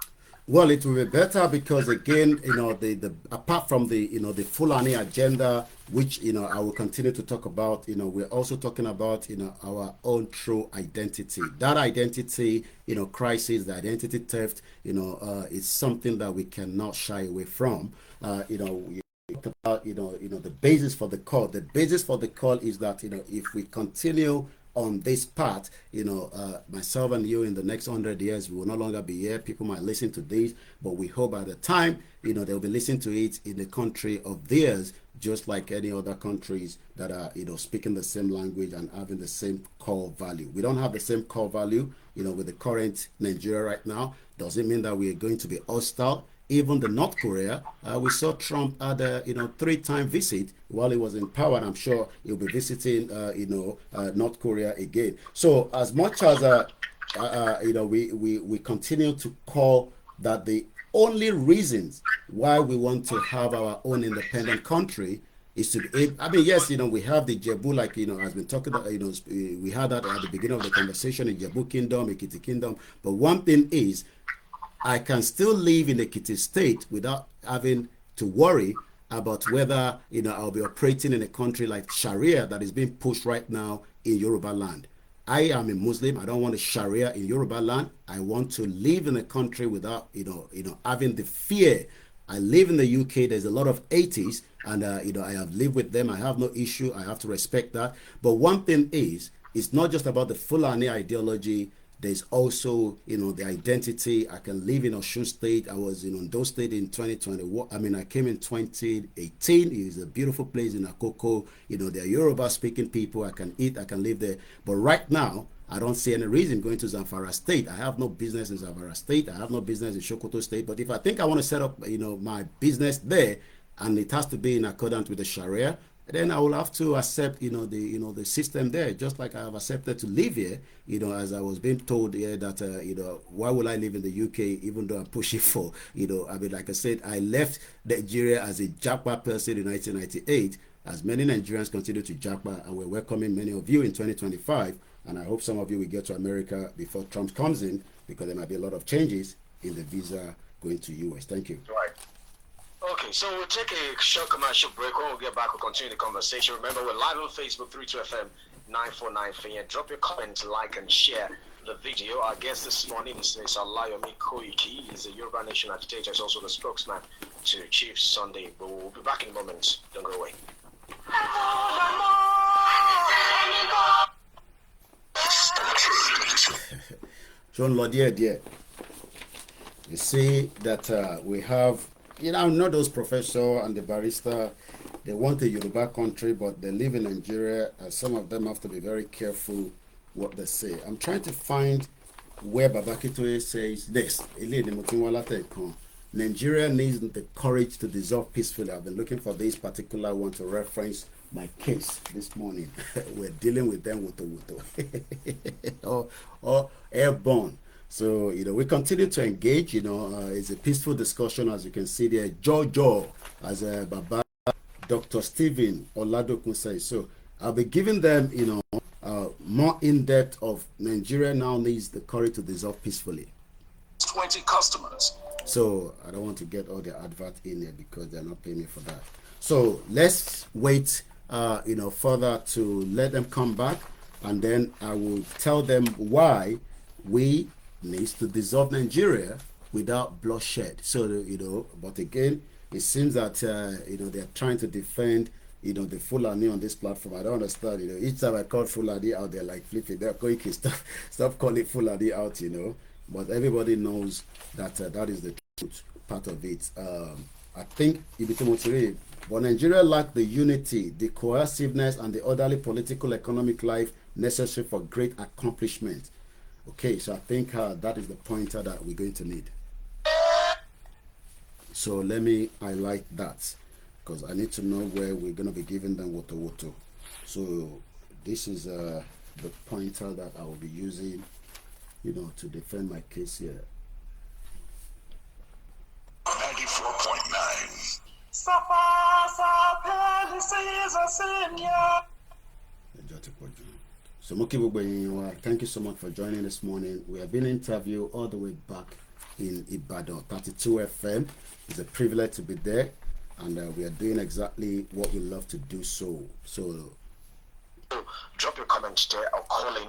Well, it will be better because, again, the apart from the the Fulani agenda, which I will continue to talk about, we're also talking about our own true identity. That identity crisis, the identity theft, is something that we cannot shy away from. We talk about the basis for the call. The basis for the call is that if we continue on this path, myself and you, in the next 100 years, we will no longer be here. People might listen to this, but we hope at the time, they'll be listening to it in the country of theirs, just like any other countries that are, speaking the same language and having the same core value. We don't have the same core value, with the current Nigeria right now. Doesn't mean that we are going to be hostile. Even the North Korea, we saw Trump had a 3-time visit while he was in power, and I'm sure he'll be visiting North Korea again. So as much as we continue to call that the only reasons why we want to have our own independent country is to be, yes, we have the Jebu, like has been talking about, we had that at the beginning of the conversation, in Jebu Kingdom, Ekiti Kingdom. But one thing is, I can still live in Ekiti State without having to worry about whether I'll be operating in a country like Sharia that is being pushed right now in Yoruba land. I am a Muslim. I don't want a Sharia in Yoruba land. I want to live in a country without having the fear. I live in the UK. There's a lot of atheists, and I have lived with them. I have no issue. I have to respect that. But one thing is, it's not just about the Fulani ideology There's also, the identity. I can live in Osun State. I was in Ondo State in 2021. I mean, I came in 2018. It is a beautiful place in Akoko. There are Yoruba speaking people. I can eat, I can live there. But right now, I don't see any reason going to Zamfara State. I have no business in Zamfara State. I have no business in Sokoto State. But if I think I want to set up, my business there, and it has to be in accordance with the Sharia, then I will have to accept, the system there, just like I have accepted to live here, as I was being told here that, why will I live in the UK, even though I'm pushing for, I mean, like I said, I left Nigeria as a Japa person in 1998, as many Nigerians continue to Japa, and we're welcoming many of you in 2025, and I hope some of you will get to America before Trump comes in, because there might be a lot of changes in the visa going to US. Thank you. Right. Okay, so we'll take a short commercial break. When we get back, we'll continue the conversation. Remember, we're live on Facebook, 32FM 949 FM. Drop your comment, like, and share the video. Our guest this morning is OLAYOMI KOIKI. He's a Yoruba Nation agitator. He's also the spokesman to Chief Sunday. But we'll be back in a moment. Don't go away. John Lodier, dear. You see that we have, not those professor and the barrister, they want a Yoruba country, but they live in Nigeria, and some of them have to be very careful what they say. I'm trying to find where Babakitoye says this. Nigeria needs the courage to dissolve peacefully. I've been looking for this particular one to reference my case this morning. We're dealing with them with or airborne. So, we continue to engage, it's a peaceful discussion, as you can see there. Jojo, as Baba, Dr. Stephen Oladokun says. So, I'll be giving them, more in-depth of Nigeria now needs the courage to dissolve peacefully. 20 customers. So, I don't want to get all the advert in there because they're not paying me for that. So, let's wait, further to let them come back, and then I will tell them why we needs to dissolve Nigeria without bloodshed. So, but again, it seems that, they're trying to defend, the Fulani on this platform. I don't understand, each time I call Fulani out, they're like flipping. They're going to stop calling Fulani out, But everybody knows that that is the truth, part of it. I think, but Nigeria lacked the unity, the cohesiveness, and the orderly political, economic life necessary for great accomplishment. Okay, so I think that is the pointer that we're going to need. So let me highlight that, because I need to know where we're going to be giving them woto. So this is the pointer that I will be using, to defend my case here. 94.9. So thank you so much for joining this morning. We have been interviewed all the way back in Ibadan, 32 FM. It's a privilege to be there, and we are doing exactly what we love to do. So drop your comments there or call in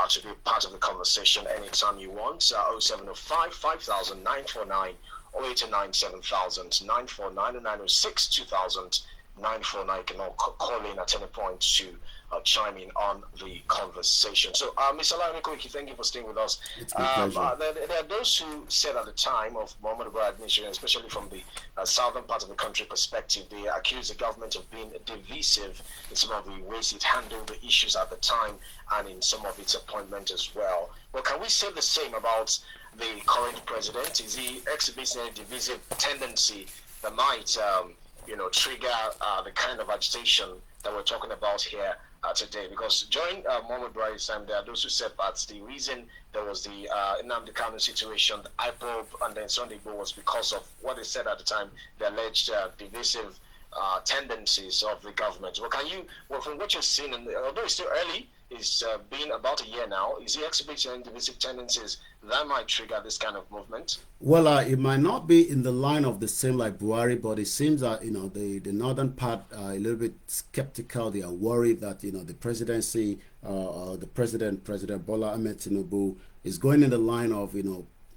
to be part of the conversation anytime you want. 0705 5000 949 0809 7000 949 and 906 2000 949. You can all call in at any point to chime in on the conversation. So, Mr. OLAYOMI KOIKI, thank you for staying with us. It's my pleasure. There are those who said at the time of Muhammadu Buhari administration, especially from the southern part of the country perspective, they accused the government of being divisive in some of the ways it handled the issues at the time and in some of its appointment as well. Well, can we say the same about the current president? Is he exhibiting a divisive tendency that might, trigger the kind of agitation that we're talking about here today? Because during Muhammadu Buhari's time, there are those who said that the reason there was the Nnamdi Kanu situation, the IPOB, and then Sunday Igboho was because of what they said at the time, the alleged divisive tendencies of the government. Well, from what you've seen, and although it's still early, it's been about a year now, is he exhibiting divisive tendencies that might trigger this kind of movement? Well, it might not be in the line of the same like Buhari, but it seems that, the northern part are a little bit skeptical. They are worried that, the presidency, President Bola Ahmed Tinubu is going in the line of,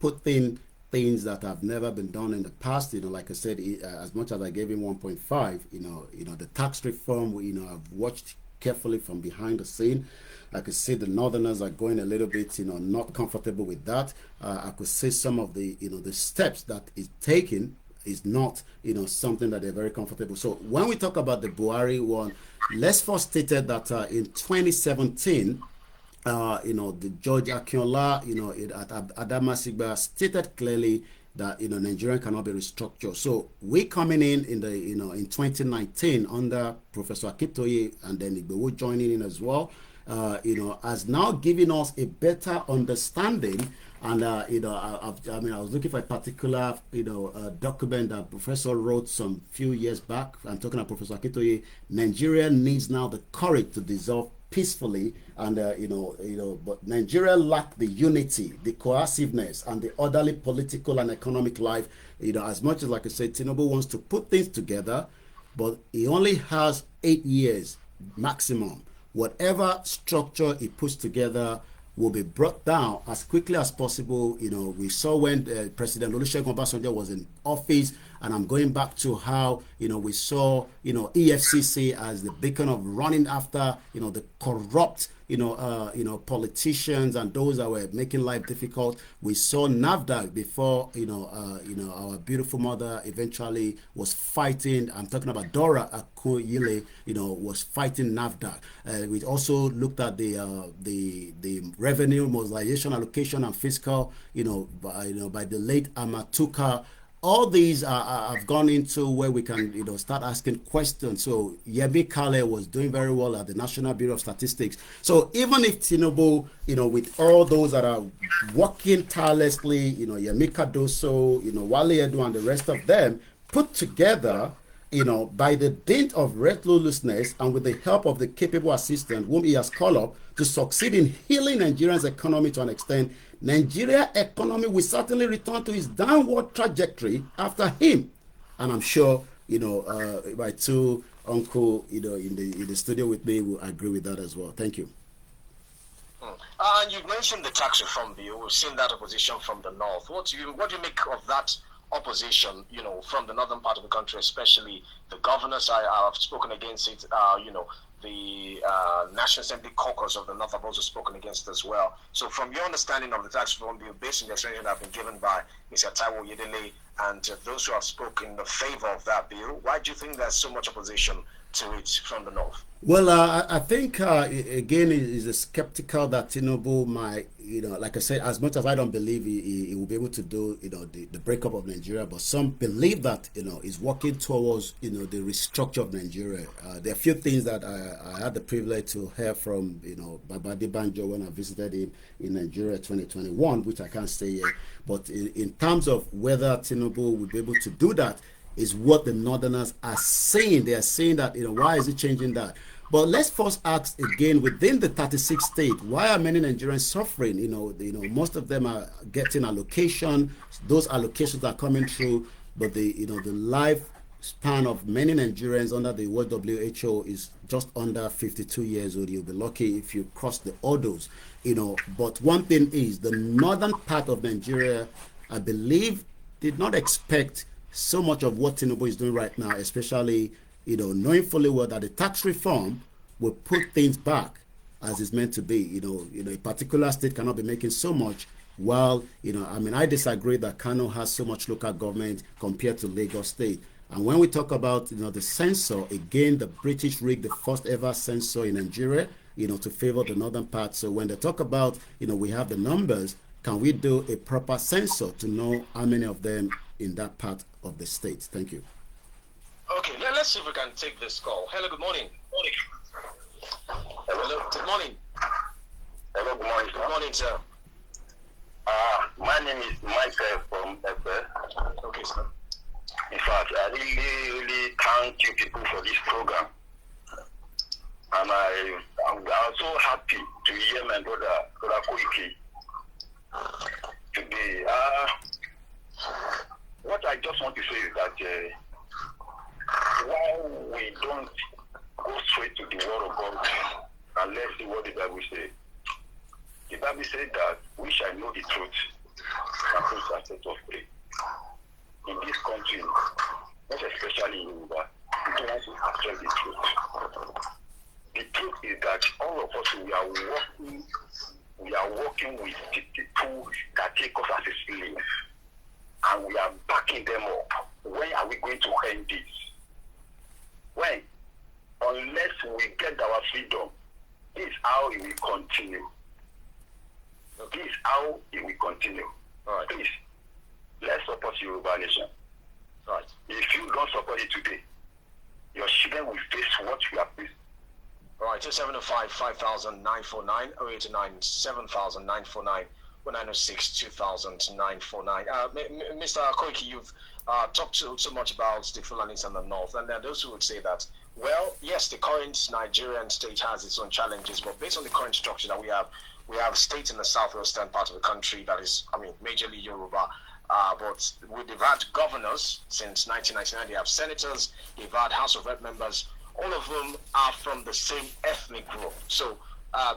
putting things that have never been done in the past. Like I said, as much as I gave him 1.5, the tax reform, I've watched carefully from behind the scene. I could see the Northerners are going a little bit, not comfortable with that. I could see some of the, the steps that is taken is not, something that they're very comfortable. So when we talk about the Buhari one, let's first state that in 2017, the George Akinola, at Adamasigba stated clearly that, Nigeria cannot be restructured. So we coming in the, in 2019 under Professor Akintoye and then Igboho joining in as well, has now given us a better understanding. And, I was looking for a particular, document that Professor wrote some few years back. I'm talking about Professor Akintoye. Nigeria needs now the courage to dissolve peacefully, and but Nigeria lacked the unity, the cohesiveness, and the orderly political and economic life. As much as, like I said, Tinubu wants to put things together, but he only has 8 years maximum. Whatever structure he puts together will be brought down as quickly as possible. We saw when President Olusegun Obasanjo was in office, and I'm going back to how, we saw, EFCC as the beacon of running after, the corrupt, politicians and those that were making life difficult. We saw NAFDAC before, our beautiful mother eventually was fighting. I'm talking about Dora Akunyili, was fighting NAFDAC. We also looked at the revenue mobilization, allocation, and fiscal, by the late Amatuka. All these have gone into where we can, start asking questions. So Yomi Kale was doing very well at the National Bureau of Statistics. So even if Tinubu, with all those that are working tirelessly, Yomi Kadoso, Wale Edu and the rest of them put together, by the dint of restlessness and with the help of the capable assistant whom he has called up to succeed in healing Nigeria's economy to an extent, Nigeria economy will certainly return to its downward trajectory after him. And I'm sure, my two uncle, in the studio with me will agree with that as well. Thank you. You mentioned the tax reform bill. We've seen that opposition from the north. What do you make of that opposition, from the northern part of the country, especially the governors? I've spoken against it, the National Assembly caucus of the North have also spoken against it as well. So from your understanding of the tax reform bill, based on the explanation that have been given by Mr. Taiwo Yedele and those who have spoken in the favor of that bill, why do you think there's so much opposition to it from the north? Well, I think, again, it is skeptical that Tinubu might, like I said, as much as I don't believe he will be able to do, the breakup of Nigeria, but some believe that, he's working towards, the restructure of Nigeria. There are a few things that I had the privilege to hear from, Babadi Banjo when I visited him in Nigeria 2021, which I can't say yet. But in terms of whether Tinubu will be able to do that, is what the Northerners are saying. They are saying that, why is it changing that? But let's first ask again, within the 36 states, why are many Nigerians suffering? Most of them are getting allocation. Those allocations are coming through, but the lifespan of many Nigerians under the World WHO is just under 52 years old. You'll be lucky if you cross the odors. But one thing is, the northern part of Nigeria, I believe, did not expect so much of what Tinubu is doing right now, especially, knowing fully well that the tax reform will put things back as it's meant to be. A particular state cannot be making so much, while, I disagree that Kano has so much local government compared to Lagos State. And when we talk about, the censor, again, the British rigged the first ever censor in Nigeria, to favor the northern part. So when they talk about, we have the numbers, can we do a proper censor to know how many of them in that part of the state? Thank you. Okay, let's see if we can take this call. Hello, good morning. Hello, good morning. Hello, good morning, sir. Good morning, sir. My name is Michael from Efe. Okay, sir. In fact, I really thank you people for this program. And I'm so happy to hear my brother Koiki today. What I just want to say is that while we don't go straight to the word of God and let's see what the Bible says. The Bible says that we shall know the truth and truth shall set us free. In this country, most especially in Yoruba, we don't want to accept the truth. The truth is that all of us, we are working with the people that take us as a slave, and we are backing them up. When are we going to end this? When? Unless we get our freedom, this is how it will continue. This is how it will continue. All right. Please, let's support Yoruba Nation. Right. If you don't support it today, your children will face what you have faced. All right, 2705 5949, 0829 7949, 1906 2949. Mr. Koiki, you've talked so much about the Fulanis and the North, and there are those who would say that, well, yes, the current Nigerian state has its own challenges, but based on the current structure that we have a state in the southwestern part of the country that is, majorly Yoruba. But they've had governors since 1999. They have senators, they've had House of Rep members. All of them are from the same ethnic group. So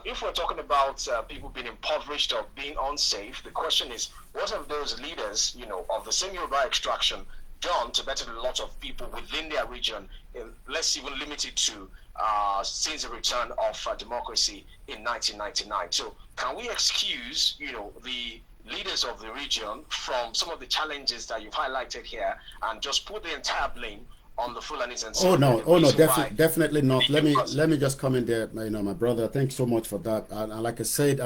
if we're talking about people being impoverished or being unsafe, the question is, what have those leaders, of the same Yoruba extraction done to better the lot of people within their region, let's even limit it to since the return of democracy in 1999. So can we excuse, the leaders of the region from some of the challenges that you've highlighted here and just put the entire blame on the Fulanis and definitely not. Let me just come in there, my brother. Thanks so much for that. And like I said,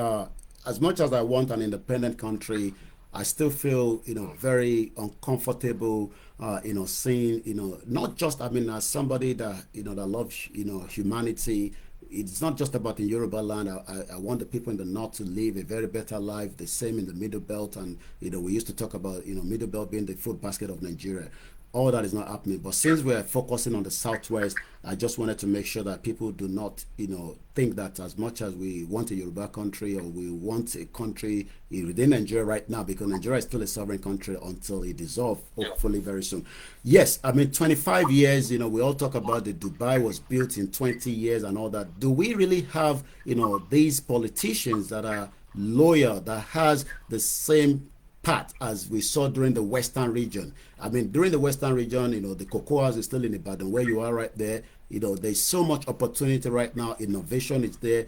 as much as I want an independent country, I still feel very uncomfortable seeing not just as somebody that that loves humanity. It's not just about in Yoruba land. I want the people in the north to live a very better life. The same in the middle belt, and we used to talk about middle belt being the food basket of Nigeria. All that is not happening. But since we're focusing on the southwest, I just wanted to make sure that people do not, think that as much as we want a Yoruba country or we want a country within Nigeria right now, because Nigeria is still a sovereign country until it dissolves, hopefully very soon. Yes, 25 years, we all talk about the Dubai was built in 20 years and all that. Do we really have, these politicians that are loyal, that has the same path as we saw during the western region? During the western region, the cocoa house is still in Ibadan, where you are right there. There's so much opportunity right now. Innovation is there.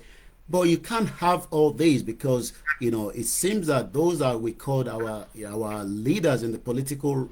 But you can't have all these because, it seems that those are, we called our leaders in the political,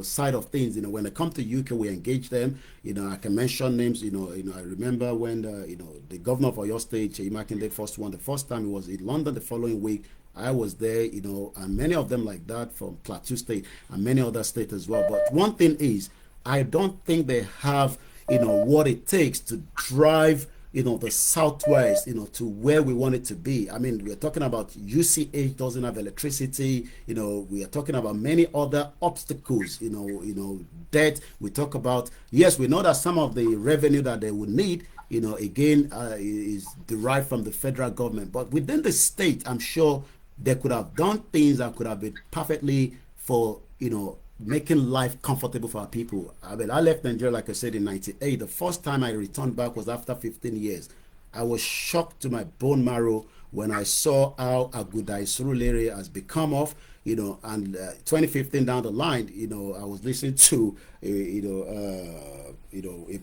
side of things. When they come to UK, we engage them. I can mention names. I remember when, the governor of Oyo State, Makinde, the first time he was in London the following week. I was there, and many of them like that from Plateau State and many other states as well. But one thing is, I don't think they have, what it takes to drive, the southwest, to where we want it to be. We're talking about UCH doesn't have electricity. We are talking about many other obstacles. Debt. We talk about, yes, we know that some of the revenue that they would need, again, is derived from the federal government. But within the state, I'm sure they could have done things that could have been perfectly for, making life comfortable for our people. I left Nigeria, like I said, in 98. The first time I returned back was after 15 years. I was shocked to my bone marrow when I saw how Aguda Surulere has become of, and 2015 down the line, I was listening to, a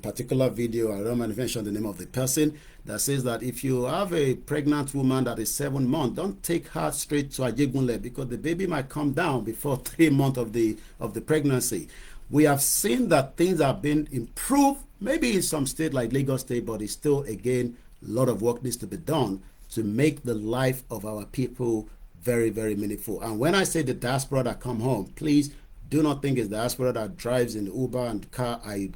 particular video. I don't want to mention the name of the person that says that if you have a pregnant woman that is 7 months, don't take her straight to Ogunlola because the baby might come down before 3 months of the pregnancy. We have seen that things have been improved, maybe in some state like Lagos State, but it's still, again, a lot of work needs to be done to make the life of our people very, very meaningful. And when I say the diaspora that come home, please do not think it's the diaspora that drives in the Uber and car. I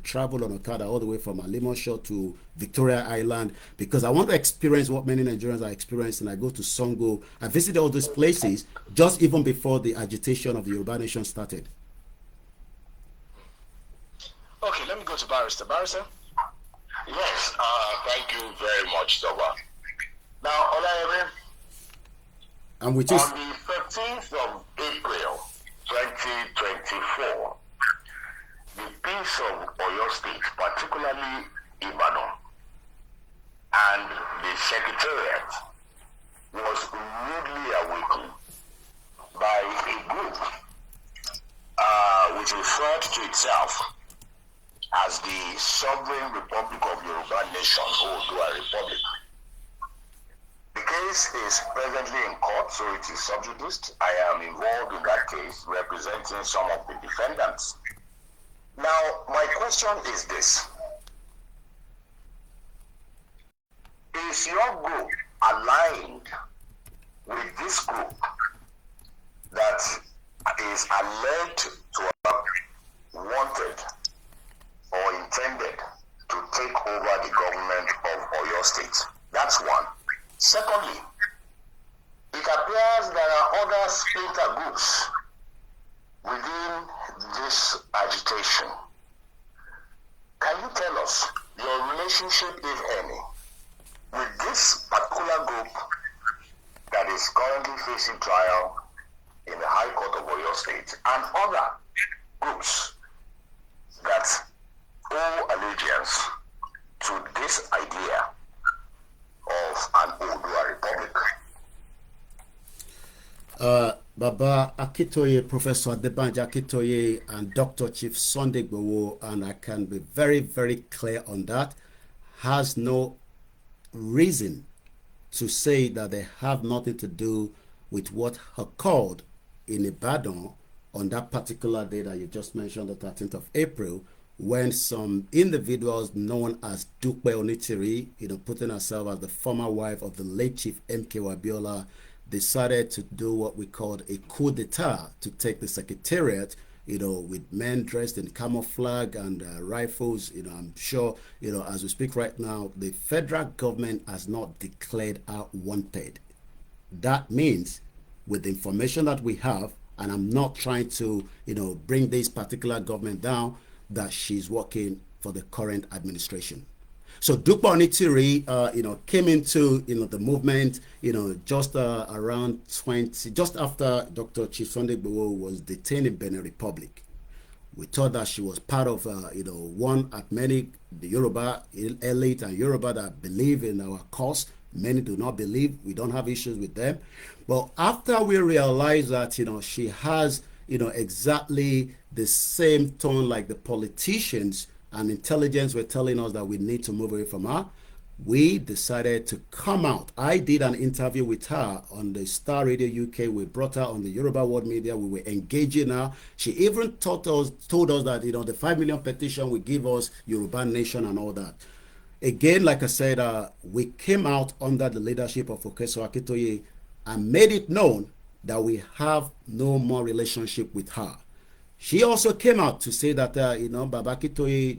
travel on Okada all the way from Alimosho to Victoria Island because I want to experience what many Nigerians are experiencing. I go to Songo. I visit all those places just even before the agitation of the Yoruba Nation started. Okay, let me go to Barrister. Barrister? Yes, thank you very much, Soba. Now, Olayomi, and which is on the 13th of April 2024, the peace of Oyo State, particularly Ibadan, and the Secretariat was rudely awakened by a group which referred to itself as the sovereign Republic of Yoruba Nation, Oodua Republic. The case is presently in court, so it is sub judice. I am involved in that case, representing some of the defendants. Now, my question is this. Is your group aligned with this group that is alleged to have wanted or intended to take over the government of Oyo State? That's one. Secondly, it appears there are other splinter groups within this agitation. Can you tell us your relationship, if any, with this particular group that is currently facing trial in the High Court of Oyo State, and other groups that owe allegiance to this idea of an Oodua Republic? Baba Akitoye, Professor Adebanja Akitoye, and Dr. Chief Sunday Igboho, and I can be very, very clear on that, has no reason to say that they have nothing to do with what occurred in Ibadan on that particular day that you just mentioned, the 13th of April, when some individuals known as Dupe Onitiri, putting herself as the former wife of the late Chief M.K. Abiola, decided to do what we called a coup d'etat to take the secretariat, with men dressed in camouflage and rifles. I'm sure, as we speak right now, the federal government has not declared her wanted. That means, with the information that we have, and I'm not trying to, bring this particular government down, that she's working for the current administration. So Dupe Onitiri, came into, the movement, just around just after Dr. Chief Sunday Igboho was detained in Benin Republic. We thought that she was part of, one at many, the Yoruba elite and Yoruba that believe in our cause. Many do not believe. We don't have issues with them. But after we realized that, she has, exactly the same tone like the politicians and intelligence were telling us that we need to move away from her, we decided to come out. I did an interview with her on the Star Radio UK. We brought her on the Yoruba World Media. We were engaging her. She even told us that, the 5 million petition will give us Yoruba Nation and all that. Again, like I said, we came out under the leadership of Professor Akitoye and made it known that we have no more relationship with her. She also came out to say that, Baba Akitoye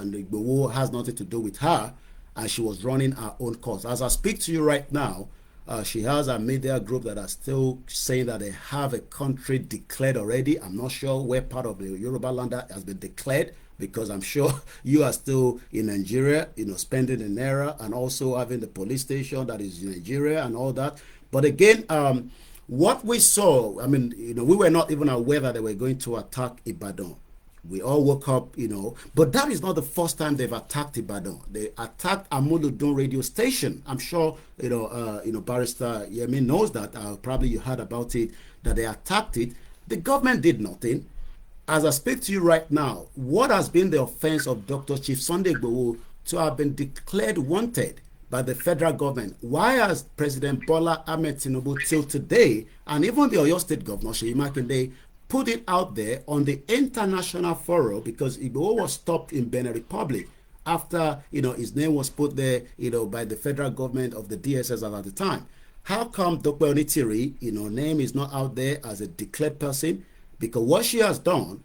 and Igboho has nothing to do with her, and she was running her own cause. As I speak to you right now, she has a media group that are still saying that they have a country declared already. I'm not sure where part of the Yoruba land has been declared, because I'm sure you are still in Nigeria, spending the naira and also having the police station that is in Nigeria and all that. But again, what we saw, we were not even aware that they were going to attack Ibadan. We all woke up, but that is not the first time they've attacked Ibadan. They attacked Amuludun radio station. I'm sure, Barrister Yemi knows that. Probably you heard about it, that they attacked it. The government did nothing. As I speak to you right now, what has been the offense of Dr. Chief Sunday Igboho to have been declared wanted by the federal government? Why has President Bola Ahmed Tinubu till today, and even the Oyo State Governor, Seyi Makinde, put it out there on the international forum, because Igboho was stopped in Benin Republic after, his name was put there, by the federal government of the DSS at the time. How come Dr. Onitiri, name is not out there as a declared person? Because what she has done,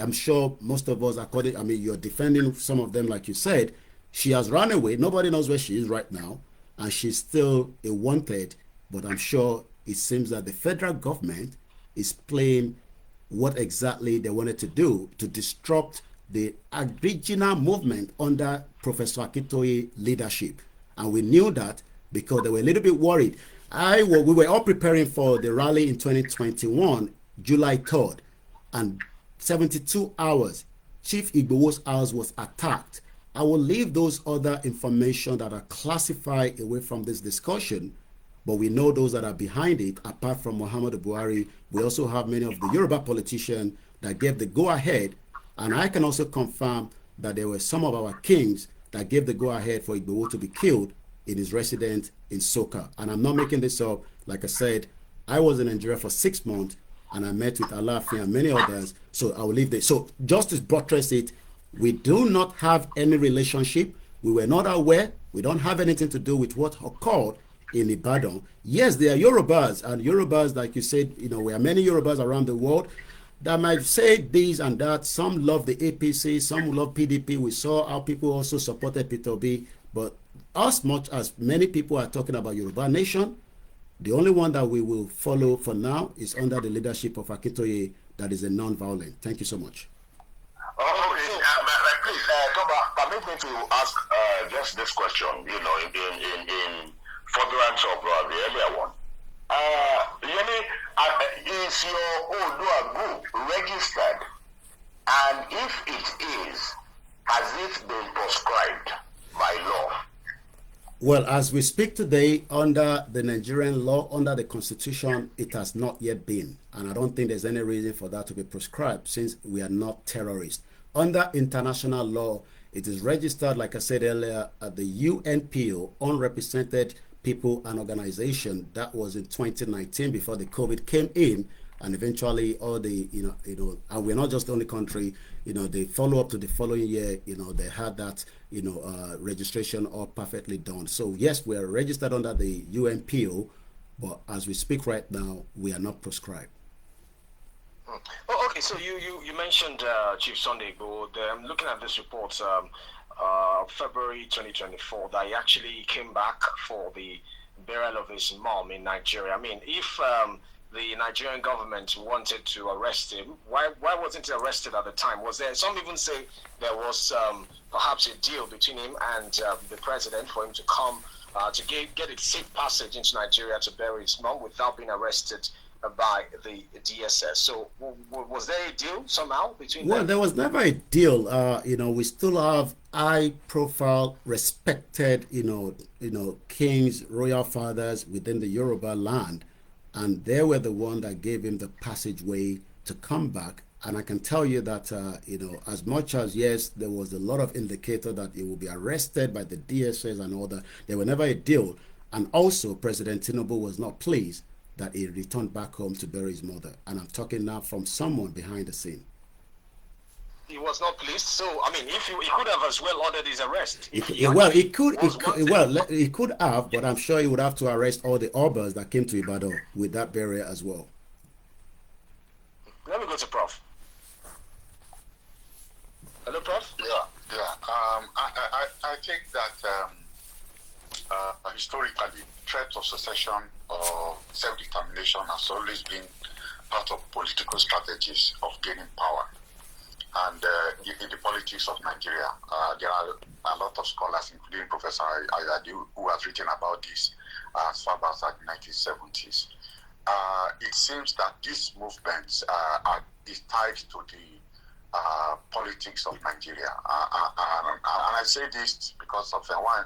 I'm sure most of us, you're defending some of them, like you said. She has run away. Nobody knows where she is right now. And she's still a wanted. But I'm sure it seems that the federal government is playing what exactly they wanted to do to disrupt the original movement under Professor Akitoye leadership. And we knew that because they were a little bit worried. We were all preparing for the rally in 2021, July 3rd. And 72 hours, Chief Igboho's house was attacked. I will leave those other information that are classified away from this discussion, but we know those that are behind it. Apart from Muhammadu Buhari, we also have many of the Yoruba politicians that gave the go-ahead, and I can also confirm that there were some of our kings that gave the go-ahead for Igboho to be killed in his residence in Soka. And I'm not making this up. Like I said, I was in Nigeria for 6 months, and I met with Alaafin and many others. So I will leave this. So just to buttress it, we do not have any relationship. We were not aware. We don't have anything to do with what occurred in Ibadan. Yes, there are Yorubas, and Yorubas, like you said, you know, we are many Yorubas around the world that might say this and that. Some love the APC, some love PDP. We saw how people also supported Peter Obi. But as much as many people are talking about Yoruba Nation, the only one that we will follow for now is under the leadership of Akintoye, that is a non-violent. Thank you so much. Okay, please, Toba, permit me to ask just this question, you know, in furtherance of the earlier one. Yomi, is your Odua group registered? And if it is, has it been proscribed by law? Well, as we speak today, under the Nigerian law, under the constitution, it has not yet been. And I don't think there's any reason for that to be prescribed, since we are not terrorists. Under international law, it is registered, like I said earlier, at the UNPO, Unrepresented People and Organization. That was in 2019 before the COVID came in. And eventually all the, and we're not just the only country, they follow up to the following year, they had that, registration all perfectly done. So yes, we are registered under the UNPO, but as we speak right now, we are not proscribed. Oh, okay, so you mentioned Chief Sunday Igboho. I'm looking at this report, February 2024, that he actually came back for the burial of his mom in Nigeria. I mean, if the Nigerian government wanted to arrest him, why wasn't he arrested at the time? Was there, some even say there was perhaps a deal between him and the president for him to come to get a safe passage into Nigeria to bury his mom without being arrested by the DSS. So was there a deal somehow between them? Well, there was never a deal. We still have high profile, respected, kings, royal fathers within the Yoruba land. And they were the one that gave him the passageway to come back. And I can tell you that, as much as, yes, there was a lot of indicator that he will be arrested by the DSS and all that, there was never a deal. And also, President Tinubu was not pleased that he returned back home to bury his mother. And I'm talking now from someone behind the scene. He was not pleased. So, I mean, if he could have as well ordered his arrest. He could have, but I'm sure he would have to arrest all the Obas that came to Ibadan with that burial as well. Let me go to Prof. Hello, Prof? Yeah. I think that historically, threat of secession or self-determination has always been part of political strategies of gaining power. And in the politics of Nigeria, there are a lot of scholars, including Professor Ayade, who has written about this as far back as the 1970s. It seems that this movement is tied to the politics of Nigeria. And I say this because of one,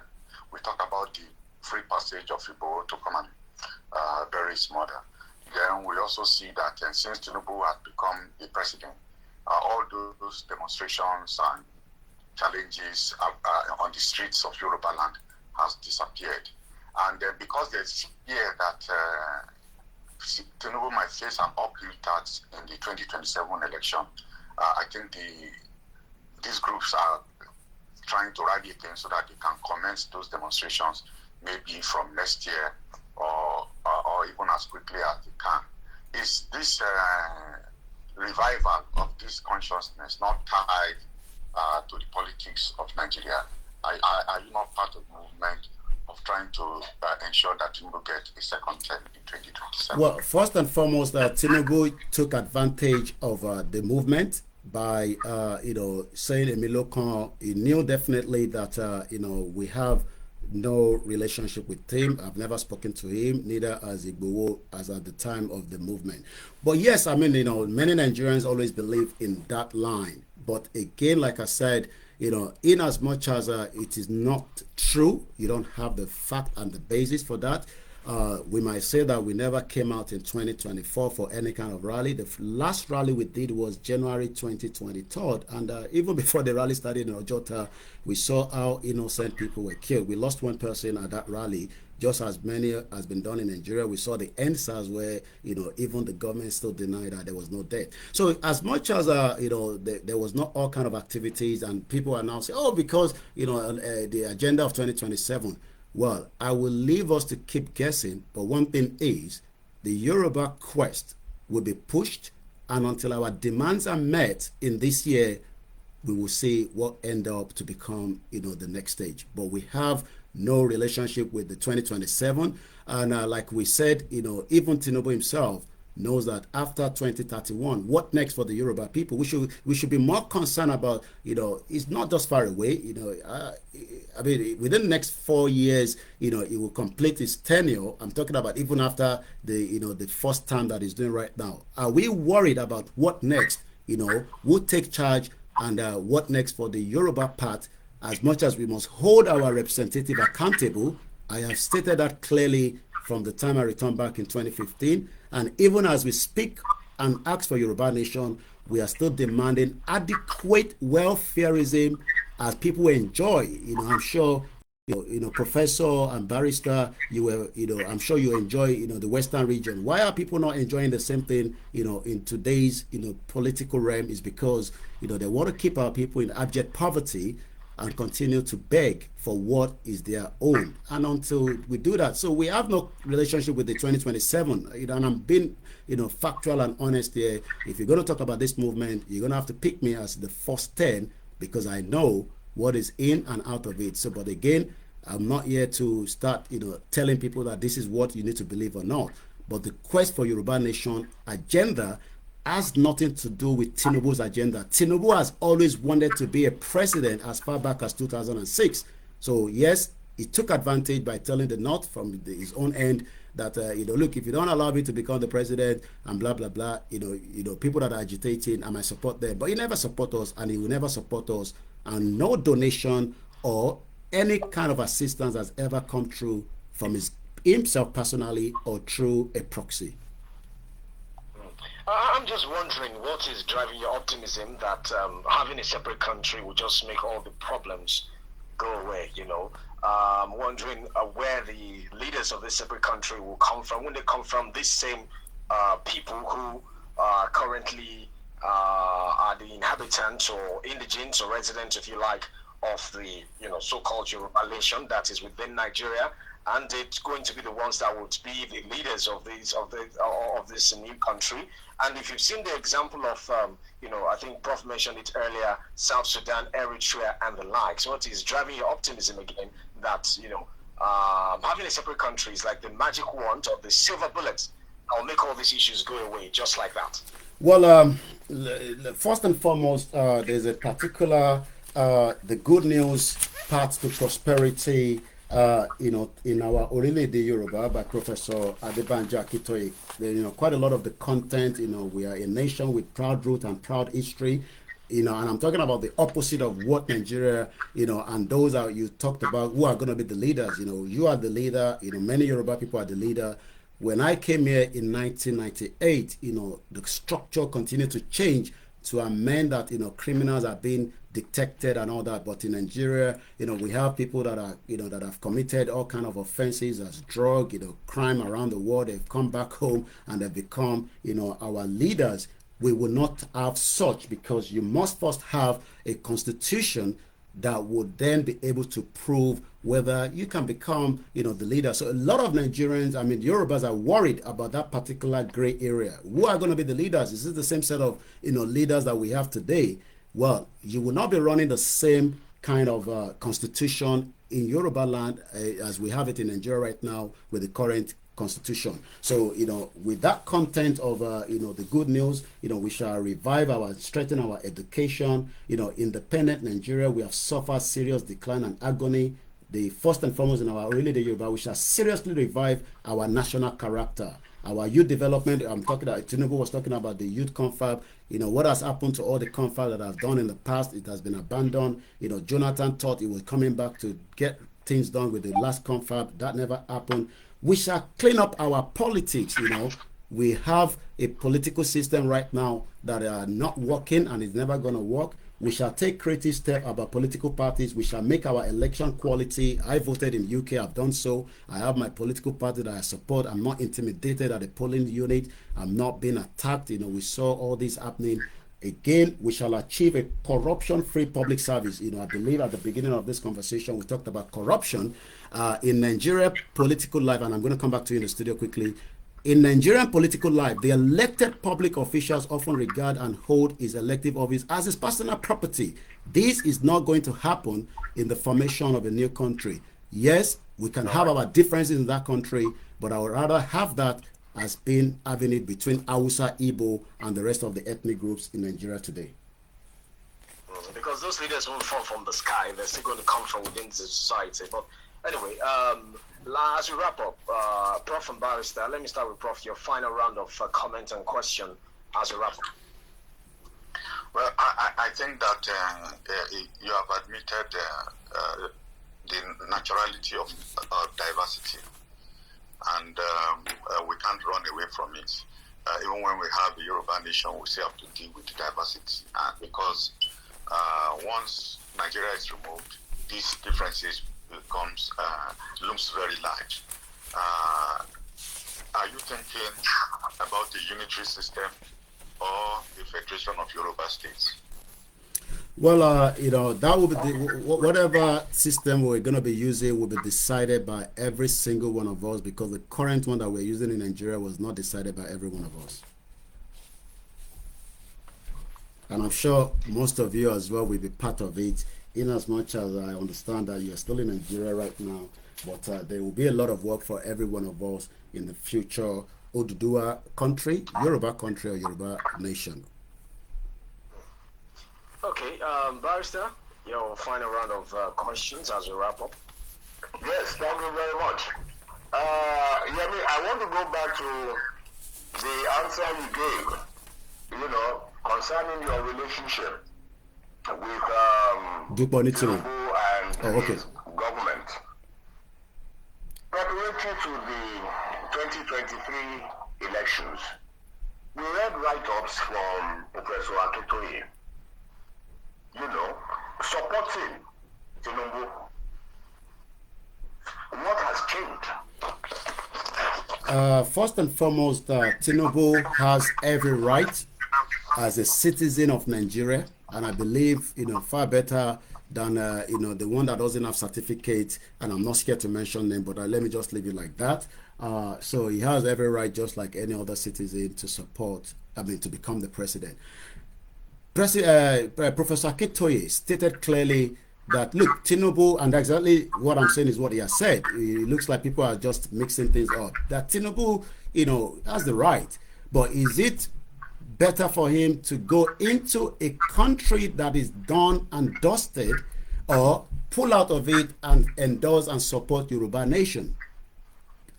we talk about the free passage of Igboho to come and bury his mother. Then we also see that since Tinubu has become the president, all those demonstrations and challenges on the streets of Yoruba land has disappeared. And because there's fear that Tinubu might face an uphill task in the 2027 election, I think these groups are trying to rally again so that they can commence those demonstrations maybe from next year or even as quickly as they can. Is this revival of this consciousness not tied to the politics of Nigeria? Are you not part of the movement of trying to ensure that Tinubu gets a second term in 2027? Well, first and foremost, Tinubu took advantage of the movement by, saying Emilokan. He knew definitely that, we have no relationship with him. I've never spoken to him, neither as Igboho as at the time of the movement. But yes, I mean, many Nigerians always believe in that line. But again, like I said, in as much as it is not true, you don't have the fact and the basis for that. We might say that we never came out in 2024 for any kind of rally. The last rally we did was January 2023, and even before the rally started in Ojota, we saw how innocent people were killed. We lost one person at that rally, just as many has been done in Nigeria. We saw the NSAS where, even the government still denied that there was no death. So as much as, there was not all kind of activities, and people are now saying, oh, because, the agenda of 2027, well, I will leave us to keep guessing, but one thing is, the Yoruba quest will be pushed, and until our demands are met in this year, we will see what end up to become, the next stage. But we have no relationship with the 2027, and like we said, even Tinubu himself knows that after 2031, what next for the Yoruba people? We should be more concerned about, it's not just far away, I mean, within the next 4 years, it will complete its tenure. I'm talking about even after the first term that he's doing right now. Are we worried about what next? Who take charge, and what next for the Yoruba part? As much as we must hold our representative accountable, I have stated that clearly from the time I returned back in 2015. And even as we speak and ask for Yoruba Nation, we are still demanding adequate welfareism as people enjoy. I'm sure, Professor and Barrister, I'm sure you enjoy, the Western region. Why are people not enjoying the same thing, in today's, political realm? Is because, they want to keep our people in abject poverty and continue to beg for what is their own. And until we do that, so we have no relationship with the 2027. And I'm being, factual and honest here. If you're going to talk about this movement, you're going to have to pick me as the first 10, because I know what is in and out of it. So, but again, I'm not here to start, telling people that this is what you need to believe or not. But the quest for Yoruba Nation agenda has nothing to do with Tinubu's agenda. Tinubu has always wanted to be a president as far back as 2006. So yes, he took advantage by telling the North from his own end that, look, if you don't allow me to become the president and blah, blah, blah, people that are agitating, I might support them. But he never support us, and he will never support us. And no donation or any kind of assistance has ever come through from himself personally or through a proxy. I'm just wondering what is driving your optimism that having a separate country will just make all the problems go away, I'm wondering where the leaders of this separate country will come from. When they come from these same people who currently are the inhabitants or indigents or residents, if you like, of the so-called Yoruba nation that is within Nigeria, and it's going to be the ones that would be the leaders of this new country. And if you've seen the example of, I think Prof mentioned it earlier, South Sudan, Eritrea, and the likes, what is driving your optimism again that, having a separate country is like the magic wand or the silver bullet that will make all these issues go away just like that? Well, first and foremost, there's a particular, the good news part to prosperity, in our Orilede Yoruba by Professor Adebanjo Akitoye. Quite a lot of the content, we are a nation with proud root and proud history, and I'm talking about the opposite of what Nigeria, and those are you talked about who are going to be the leaders. You are the leader, many Yoruba people are the leader. When I came here in 1998, the structure continued to change to amend that, criminals are being detected and all that. But in Nigeria, we have people that are, that have committed all kind of offenses as drug, crime around the world. They've come back home and they've become, our leaders. We will not have such, because you must first have a constitution that would then be able to prove whether you can become, the leader. So a lot of Nigerians, Yorubas are worried about that particular gray area. Who are going to be the leaders? Is this the same set of, leaders that we have today? Well, you will not be running the same kind of constitution in Yoruba land as we have it in Nigeria right now with the current constitution. So, with that content of, the good news, we shall revive strengthen our education. Independent Nigeria, we have suffered serious decline and agony. The first and foremost in our Orilede Yoruba, we shall seriously revive our national character. Our youth development, Tinubu was talking about the youth confab. What has happened to all the confab that I've done in the past? It has been abandoned. Jonathan thought he was coming back to get things done with the last confab. That never happened. We shall clean up our politics, you know. We have a political system right now that are not working and is never going to work. We shall take creative steps about political parties. We shall make our election quality. I voted in UK. I've done so. I have my political party that I support. I'm not intimidated at the polling unit. I'm not being attacked. You know, we saw all this happening. Again, we shall achieve a corruption-free public service. You know, I believe at the beginning of this conversation, we talked about corruption in Nigeria political life, and I'm going to come back to you in the studio quickly. In Nigerian political life, the elected public officials often regard and hold his elective office as his personal property. This is not going to happen in the formation of a new country. Yes, we can have our differences in that country, but I would rather have that as being having it between Hausa, Igbo, and the rest of the ethnic groups in Nigeria today. Because those leaders won't fall from the sky. They're still going to come from within the society. But anyway, as we wrap up, Prof and Barrister, let me start with Prof. Your final round of comment and question as we wrap up. Well, I think that you have admitted the naturality of diversity, and we can't run away from it. Even when we have the Yoruba nation, we still have to deal with the diversity, because once Nigeria is removed, these differences looms very large. Are you thinking about the unitary system or the Federation of Yoruba states? Well, you know, that will be whatever system we're going to be using will be decided by every single one of us, because the current one that we're using in Nigeria was not decided by every one of us. And I'm sure most of you as well will be part of it, in as much as I understand that you're still in Nigeria right now, but there will be a lot of work for every one of us in the future Oduduwa country, Yoruba country, or Yoruba nation. Okay, Barrister, your final round of questions as we wrap up. Yes, thank you very much. Yomi, I want to go back to the answer you gave, you know, concerning your relationship with Tinubu and his government. Preparatory to the 2023 elections, we read write-ups from Professor Akintoye, you know, supporting Tinubu. What has changed? First and foremost, Tinubu has every right as a citizen of Nigeria, and I believe, you know, far better than you know, the one that doesn't have certificate, and I'm not scared to mention them, but let me just leave it like that. So he has every right, just like any other citizen, to support, to become the president. Professor Akintoye stated clearly that, look, Tinubu, and exactly what I'm saying is what he has said. It looks like people are just mixing things up. That Tinubu, you know, has the right, but is it better for him to go into a country that is done and dusted, or pull out of it and endorse and support Yoruba nation?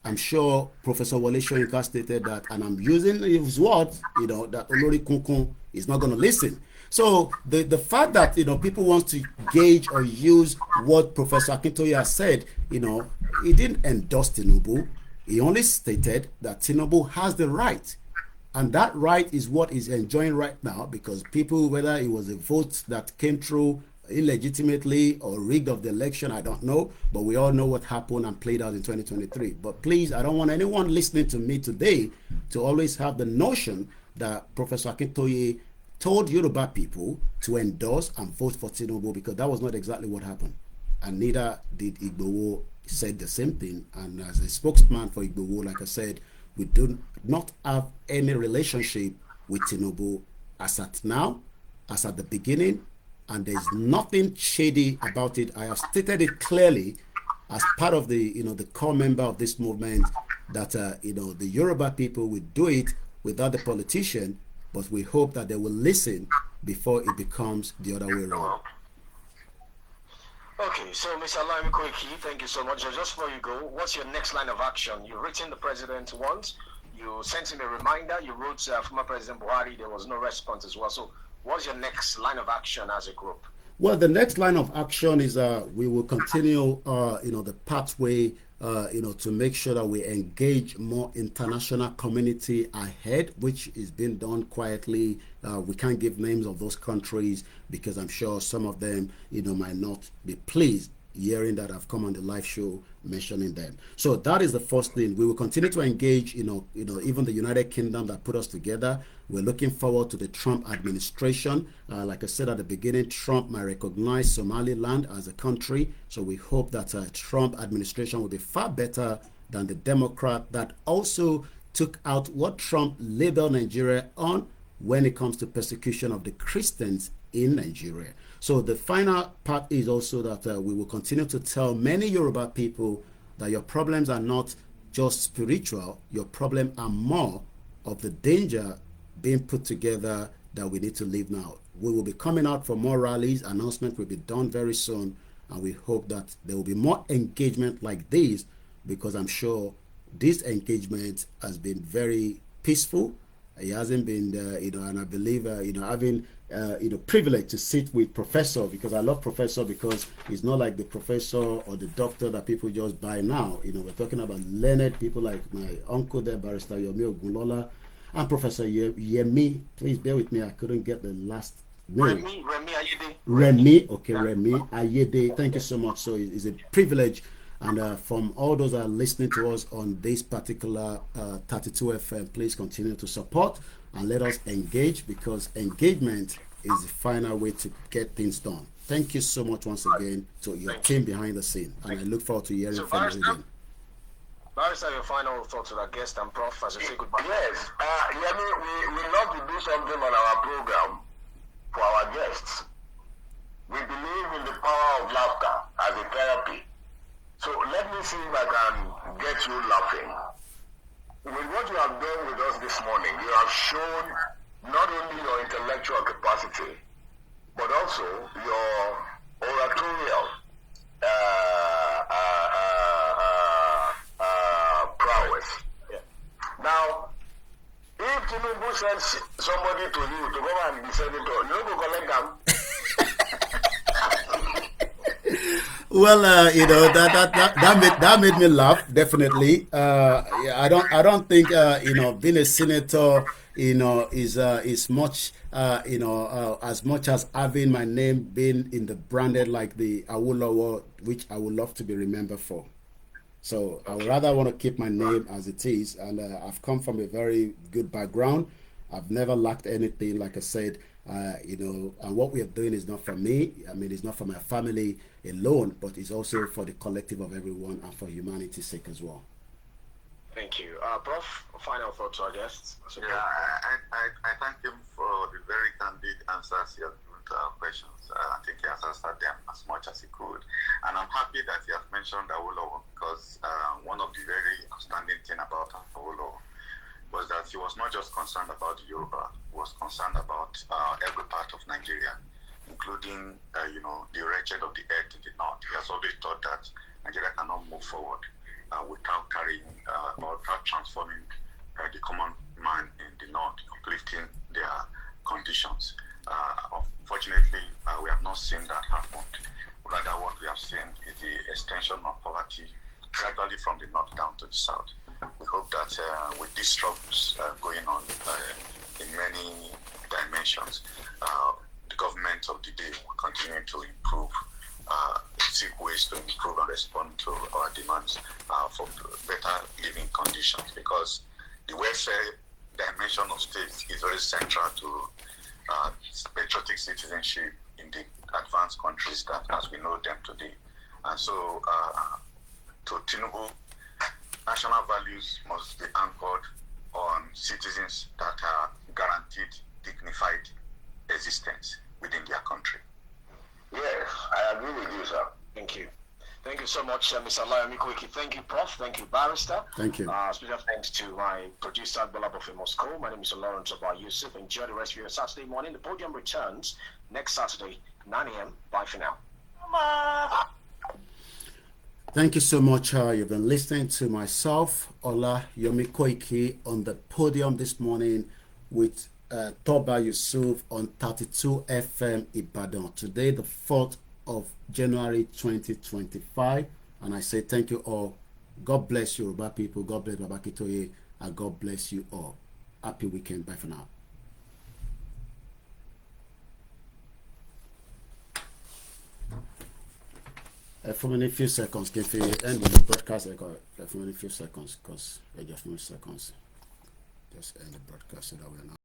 I'm sure Professor Wole Soyinka stated that, and I'm using his words, you know, that Olori Kunkun is not going to listen. So the fact that, you know, people want to gauge or use what Professor Akintoye has said, you know, he didn't endorse Tinubu. He only stated that Tinubu has the right. And that right is what he's enjoying right now, because people, whether it was a vote that came through illegitimately or rigged of the election, I don't know, but we all know what happened and played out in 2023. But please, I don't want anyone listening to me today to always have the notion that Professor Akintoye told Yoruba people to endorse and vote for Tinubu, because that was not exactly what happened. And neither did Igboho said the same thing. And as a spokesman for Igboho, like I said, we do not have any relationship with Tinubu as at now, as at the beginning, and there's nothing shady about it. I have stated it clearly as part of the, you know, the core member of this movement, that you know, the Yoruba people will do it without the politician, but we hope that they will listen before it becomes the other way around. Okay, so Mr. OLAYOMI KOIKI, thank you so much. Just before you go, what's your next line of action? You've written the president once, you sent him a reminder, you wrote former President Buhari, there was no response as well. So what's your next line of action as a group? Well, the next line of action is we will continue, the pathway, to make sure that we engage more international community ahead, which is being done quietly. We can't give names of those countries because I'm sure some of them, might not be pleased hearing that I've come on the live show mentioning them. So that is the first thing. We will continue to engage, even the United Kingdom that put us together. We're looking forward to the Trump administration. Like I said at the beginning, Trump might recognize Somaliland as a country. So we hope that Trump administration will be far better than the Democrat that also took out what Trump labeled Nigeria on when it comes to persecution of the Christians in Nigeria. So the final part is also that we will continue to tell many Yoruba people that your problems are not just spiritual, your problems are more of the danger being put together that we need to live now. We will be coming out for more rallies. Announcement will be done very soon, and we hope that there will be more engagement like this, because I'm sure this engagement has been very peaceful. It hasn't been, and I believe, having, privilege to sit with Professor, because I love Professor because he's not like the professor or the doctor that people just buy now. We're talking about learned people like my uncle there, Barrister Yomi Ogunlola, and Professor Yemi. Please bear with me, I couldn't get the last name. Remi Ayade. Remi, okay, Remi Ayade. Thank you so much. So it's a privilege. And from all those that are listening to us on this particular 32 FM, please continue to support and let us engage, because engagement is the final way to get things done. Thank you so much once again to your team behind the scene, and I look forward to hearing from you again. Barrister, your final thoughts with our guest and Prof as we say goodbye. Yes, Yemi, we love to do something on our program for our guests. We believe in the power of laughter as a therapy. So let me see if I can get you laughing. With what you have done with us this morning, you have shown not only your intellectual capacity, but also your oratorial prowess. Yeah. Now, if Tinubu sends somebody to you to go and be senator, you go collect them. Well, that made me laugh. Definitely. I don't think being a senator, is much, as much as having my name being in the branded like the Awolowo, which I would love to be remembered for. So I would rather want to keep my name as it is, and I've come from a very good background. I've never lacked anything, like I said. And what we are doing is not for me. I mean, it's not for my family alone, but it's also for the collective of everyone and for humanity's sake as well. Thank you. Prof, final thoughts to our guests? Yeah, I thank him for the very candid answers he has given to our questions. I think he has answered them as much as he could. And I'm happy that he has mentioned Awolowo, because one of the very outstanding things about Awolowo was that he was not just concerned about the Yoruba, he was concerned about every part of Nigeria, including, the wretched of the earth in the north. He has always thought that Nigeria cannot move forward without carrying or without transforming the common man in the north, uplifting their conditions. Unfortunately, we have not seen that happen. Rather, what we have seen is the extension of poverty gradually from the north down to the south. We hope that with these struggles going on in many dimensions, the government of the day will continue to improve, seek ways to improve and respond to our demands for better living conditions, because the welfare dimension of states is very central to patriotic citizenship in the advanced countries that as we know them today. And so to Tinubu, national values must be anchored on citizens that are guaranteed dignified existence within their country. Yes, I agree with you, sir. Thank you. Thank you so much, Mr. OLAYOMI KOIKI. Thank you, Prof. Thank you, Barrister. Thank you. Special thanks to my producer, Bola Moscow. My name is Lawrence Abba Yusuf. Enjoy the rest of your Saturday morning. The podium returns next Saturday, 9 a.m. Bye for now. Thank you so much. You've been listening to myself, OLAYOMI KOIKI, on the podium this morning with Toba Yusuf on 32 FM Ibadan. Today, the 4th of January 2025. And I say thank you all. God bless Yoruba people. God bless Baba Kitoye. And God bless you all. Happy weekend. Bye for now. For many few seconds, can you end with the broadcast? For many few seconds, because just few seconds. Just end the broadcast so that we're not.